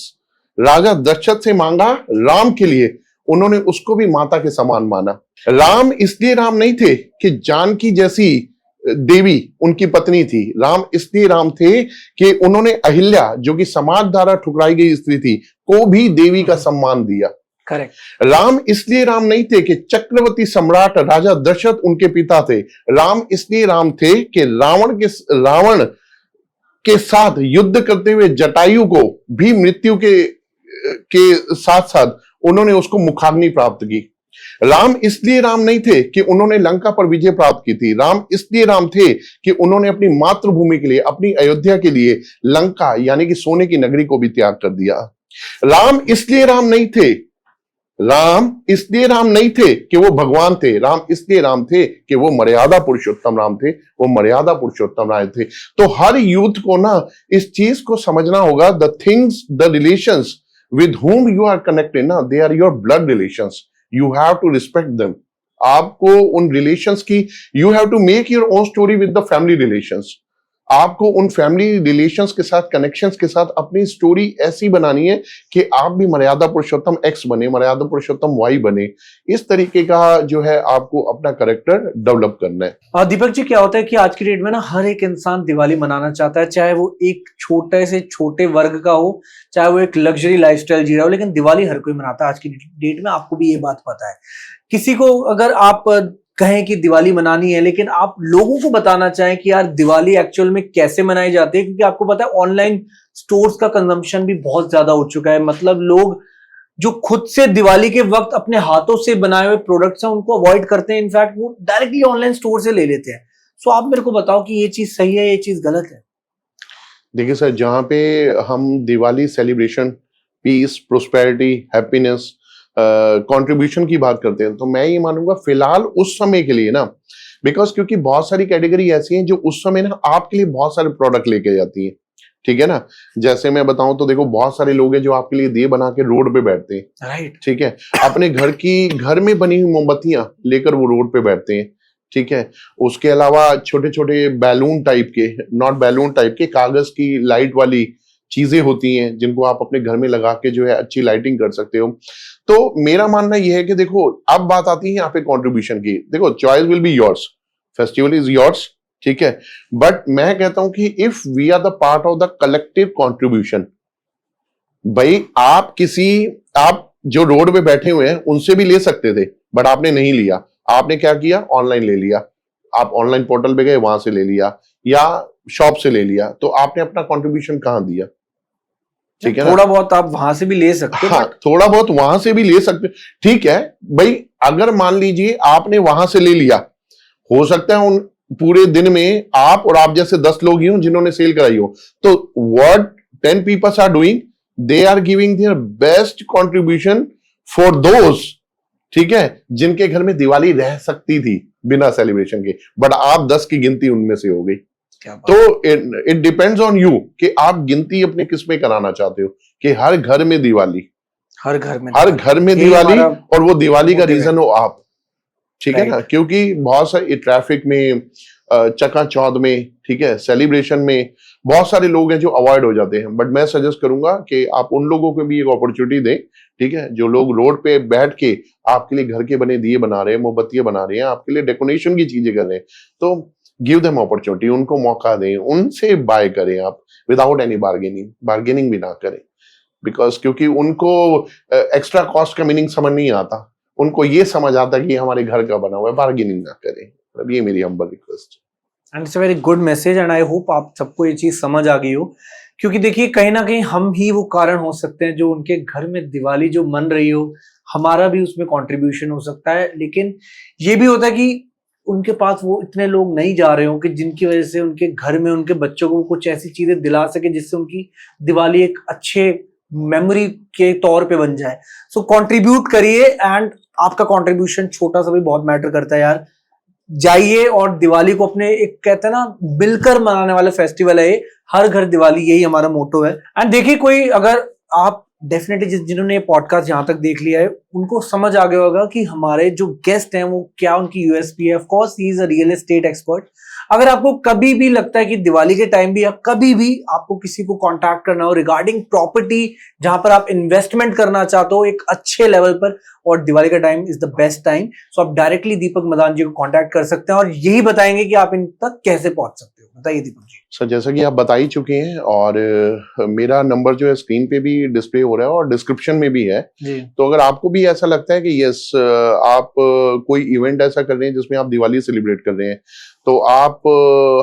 राजा दशरथ से मांगा राम के लिए, उन्होंने उसको भी माता के समान माना। राम इसलिए राम नहीं थे कि जानकी जैसी देवी उनकी पत्नी थी। राम इसलिए राम थे कि उन्होंने अहिल्या, जो कि समाज द्वारा ठुकराई गई स्त्री थी, को भी देवी का सम्मान दिया। करेक्ट। राम इसलिए राम नहीं थे कि चक्रवर्ती सम्राट राजा दशरथ उनके पिता थे। राम इसलिए राम थे कि रावण के साथ युद्ध करते हुए जटायु को भी मृत्यु के साथ साथ उन्होंने उसको मुखाग्नि प्राप्त की। राम इसलिए राम नहीं थे कि उन्होंने लंका पर विजय प्राप्त की थी। राम इसलिए राम थे कि उन्होंने अपनी मातृभूमि के लिए, अपनी अयोध्या के लिए लंका यानी कि सोने की नगरी को भी त्याग कर दिया। राम इसलिए राम नहीं थे, राम इसलिए राम नहीं थे कि वो भगवान थे। राम इसलिए राम थे कि वो मर्यादा पुरुषोत्तम राम थे, वो मर्यादा पुरुषोत्तम राम थे। तो हर यूथ को ना इस चीज को समझना होगा, the things, the relations with whom you are connected ना, they are your blood relations, you have to respect them। आपको उन रिलेशंस की, you have to make your own story with the family relations। आपको उन family relations के साथ, connections के साथ अपनी स्टोरी ऐसी बनानी है कि आप भी मर्यादा पुरुषोत्तम एक्स बने, मर्यादा पुरुषोत्तम वाई बने। इस तरीके का जो है आपको अपना कैरेक्टर डेवलप करना है। और दीपक जी, क्या होता है कि आज की डेट में ना हर एक इंसान दिवाली मनाना चाहता है, चाहे वो एक छोटे से छोटे वर्ग का हो, चाहे वो एक लग्जरी लाइफस्टाइल जी रहा हो, लेकिन दिवाली हर कोई मनाता है आज की डेट में। आपको भी ये बात पता है। किसी को अगर आप कहें कि दिवाली मनानी है, लेकिन आप लोगों को बताना चाहें कि यार दिवाली एक्चुअल में कैसे मनाई जाती है, क्योंकि आपको पता है ऑनलाइन स्टोर्स का कंजम्पशन भी बहुत ज्यादा हो चुका है। मतलब लोग जो खुद से दिवाली के वक्त अपने हाथों से बनाए हुए प्रोडक्ट्स हैं उनको अवॉइड करते हैं, इनफैक्ट वो डायरेक्टली ऑनलाइन स्टोर से ले लेते हैं। सो आप मेरे को बताओ कि ये चीज सही है, ये चीज गलत है? देखिए सर, जहां पे हम Diwali celebration, peace, prosperity, happiness, contribution की बात करते हैं, तो मैं ये मानूंगा फिलहाल उस समय के लिए ना, बिकॉज क्योंकि बहुत सारी कैटेगरी ऐसी हैं जो उस समय ना आपके लिए बहुत सारे प्रोडक्ट लेके जाती हैं, ठीक है ना। जैसे मैं बताऊं तो देखो, बहुत सारे लोग हैं जो आपके लिए दिए बना के रोड पे बैठते हैं, राइट। ठीक है, अपने घर में बनी हुई मोमबत्तियां लेकर वो रोड पे बैठते हैं, ठीक है। उसके अलावा छोटे छोटे बैलून टाइप के, नॉट बैलून टाइप के, कागज की लाइट वाली चीजें होती हैं जिनको आप अपने घर में लगा के जो है अच्छी लाइटिंग कर सकते हो। तो मेरा मानना यह है कि देखो, अब बात आती है यहाँ पे कंट्रीब्यूशन की। देखो, choice will be yours, festival is yours, ठीक है, बट मैं कहता हूं कि if we are the part of the collective contribution, भाई आप जो रोड पे बैठे हुए हैं उनसे भी ले सकते थे, बट आपने नहीं लिया। आपने क्या किया? ऑनलाइन ले लिया। आप ऑनलाइन पोर्टल पे गए, वहां से ले लिया या शॉप से ले लिया, तो आपने अपना कंट्रीब्यूशन कहां दिया? ठीक है, थोड़ा बहुत आप वहां से भी ले सकते हो। हाँ, थोड़ा बहुत वहां से भी ले सकते, ठीक है भाई। अगर मान लीजिए आपने वहां से ले लिया, हो सकता है उन पूरे दिन में आप और आप जैसे 10 लोग ही हो जिन्होंने सेल कराई हो, तो what 10 peoples are doing, they are giving their best contribution for those, ठीक है, जिनके घर में दिवाली रह सकती थी बिना सेलिब्रेशन के, बट आप 10 की गिनती उनमें से हो गई। तो इट डिपेंड्स ऑन यू कि आप गिनती अपने किस में कराना चाहते हो, कि हर घर में दिवाली, हर घर में दिवाली, और वो दिवाली का रीजन हो आप, ठीक है ना। क्योंकि बहुत सारे ट्रैफिक में, चकाचौंध में, ठीक है, सेलिब्रेशन में बहुत सारे लोग हैं जो अवॉइड हो जाते हैं। बट मैं सजेस्ट करूंगा कि आप उन लोगों को भी एक अपॉर्चुनिटी दें, ठीक है, जो लोग रोड पे बैठ के आपके लिए घर के बने दिए बना रहे हैं, मोमबत्तियां बना रहे हैं, आपके लिए डेकोरेशन की चीजें कर रहे हैं, तो गिव देम अपॉर्चुनिटी, उनको मौका दें, उनसे बाय करें आप, विदाउट एनी बार्गेनिंग भी ना करें, बिकॉज क्योंकि उनको एक्स्ट्रा कॉस्ट का मीनिंग समझ नहीं आता, उनको ये समझ आता है कि हमारे घर का बना हुआ है, बार्गेनिंग ना करें। मतलब ये मेरी humble request. And it's a very good message and I hope आप सबको ये चीज समझ आ गई हो, क्योंकि देखिए कहीं ना कहीं हम ही वो कारण हो सकते हैं जो उनके घर में दिवाली जो मन रही हो, हमारा भी उसमें कंट्रीब्यूशन हो सकता है। लेकिन ये भी होता है कि उनके पास वो इतने लोग नहीं जा रहे हो कि जिनकी वजह से उनके घर में उनके बच्चों को कुछ ऐसी चीजें दिला सके जिससे उनकी दिवाली एक अच्छे मेमोरी के तौर पे बन जाए। सो कंट्रीब्यूट करिए, एंड आपका कंट्रीब्यूशन छोटा सा भी बहुत मैटर करता है यार। जाइए और दिवाली को अपने, एक कहते हैं ना, मिलकर मनाने वाला फेस्टिवल है ये, हर घर दिवाली, यही हमारा मोटो है। एंड देखिए, कोई अगर आप डेफिनेटली जिन्होंने ये पॉडकास्ट यहाँ तक देख लिया है उनको समझ आ गया होगा कि हमारे जो गेस्ट हैं वो क्या उनकी यूएसपी है। Of course he is a real estate expert. अगर आपको कभी भी लगता है कि दिवाली के टाइम भी या कभी भी आपको किसी को कांटेक्ट करना हो रिगार्डिंग प्रॉपर्टी जहां पर आप इन्वेस्टमेंट करना चाहते हो एक अच्छे लेवल पर, और दिवाली का time is the best time. So आप डायरेक्टली दीपक मदान जी को कांटेक्ट कर सकते हैं और यही बताएंगे कि आप इन तक कैसे पहुंच सकते हो। बताइए दीपक जी। सर जैसा कि आप बता ही चुके हैं और मेरा नंबर जो है स्क्रीन पे भी डिस्प्ले हो रहा है और डिस्क्रिप्शन में भी है जी। तो अगर आपको भी ऐसा लगता है कि यस आप कोई इवेंट ऐसा कर रहे हैं जिसमें आप दिवाली सेलिब्रेट कर रहे हैं तो आप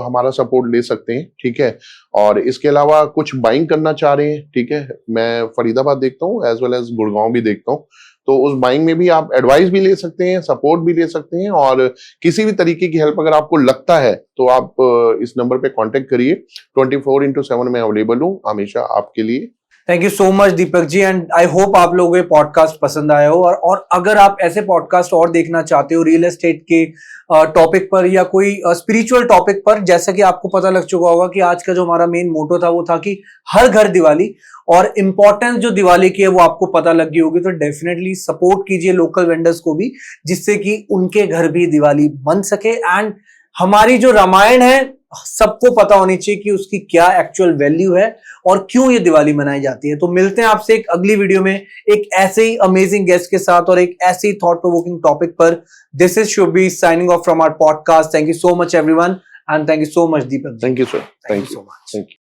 हमारा सपोर्ट ले सकते हैं, ठीक है। और इसके अलावा कुछ बाइंग करना चाह रहे हैं, ठीक है, मैं फरीदाबाद देखता हूँ एज वेल एज गुड़गांव भी देखता हूँ, तो उस बाइंग में भी आप एडवाइस भी ले सकते हैं, सपोर्ट भी ले सकते हैं और किसी भी तरीके की हेल्प अगर आपको लगता है तो आप इस नंबर पे कांटेक्ट करिए। 24/7 मैं अवेलेबल हूँ हमेशा आपके लिए। Thank you so much Deepak ji and I hope आप लोगों को ये पॉडकास्ट पसंद आया हो और अगर आप ऐसे पॉडकास्ट और देखना चाहते हो रियल एस्टेट के टॉपिक पर या कोई स्पिरिचुअल टॉपिक पर, जैसा कि आपको पता लग चुका होगा कि आज का जो हमारा मेन मोटो था वो था कि हर घर दिवाली, और इंपॉर्टेंस जो दिवाली की है वो आपको पता लग गई होगी। तो डेफिनेटली सपोर्ट कीजिए लोकल वेंडर्स को भी, जिससे कि उनके घर भी दिवाली बन सके। एंड हमारी जो रामायण है सबको पता होनी चाहिए कि उसकी क्या एक्चुअल वैल्यू है और क्यों ये दिवाली मनाई जाती है। तो मिलते हैं आपसे एक अगली वीडियो में एक ऐसे ही अमेजिंग गेस्ट के साथ और एक ऐसे ही थॉट प्रोवोकिंग टॉपिक पर। This is Shubhi signing off from our podcast. Thank you so much everyone and thank you so much Deepak. Thank you sir, thank you so much. Thank you.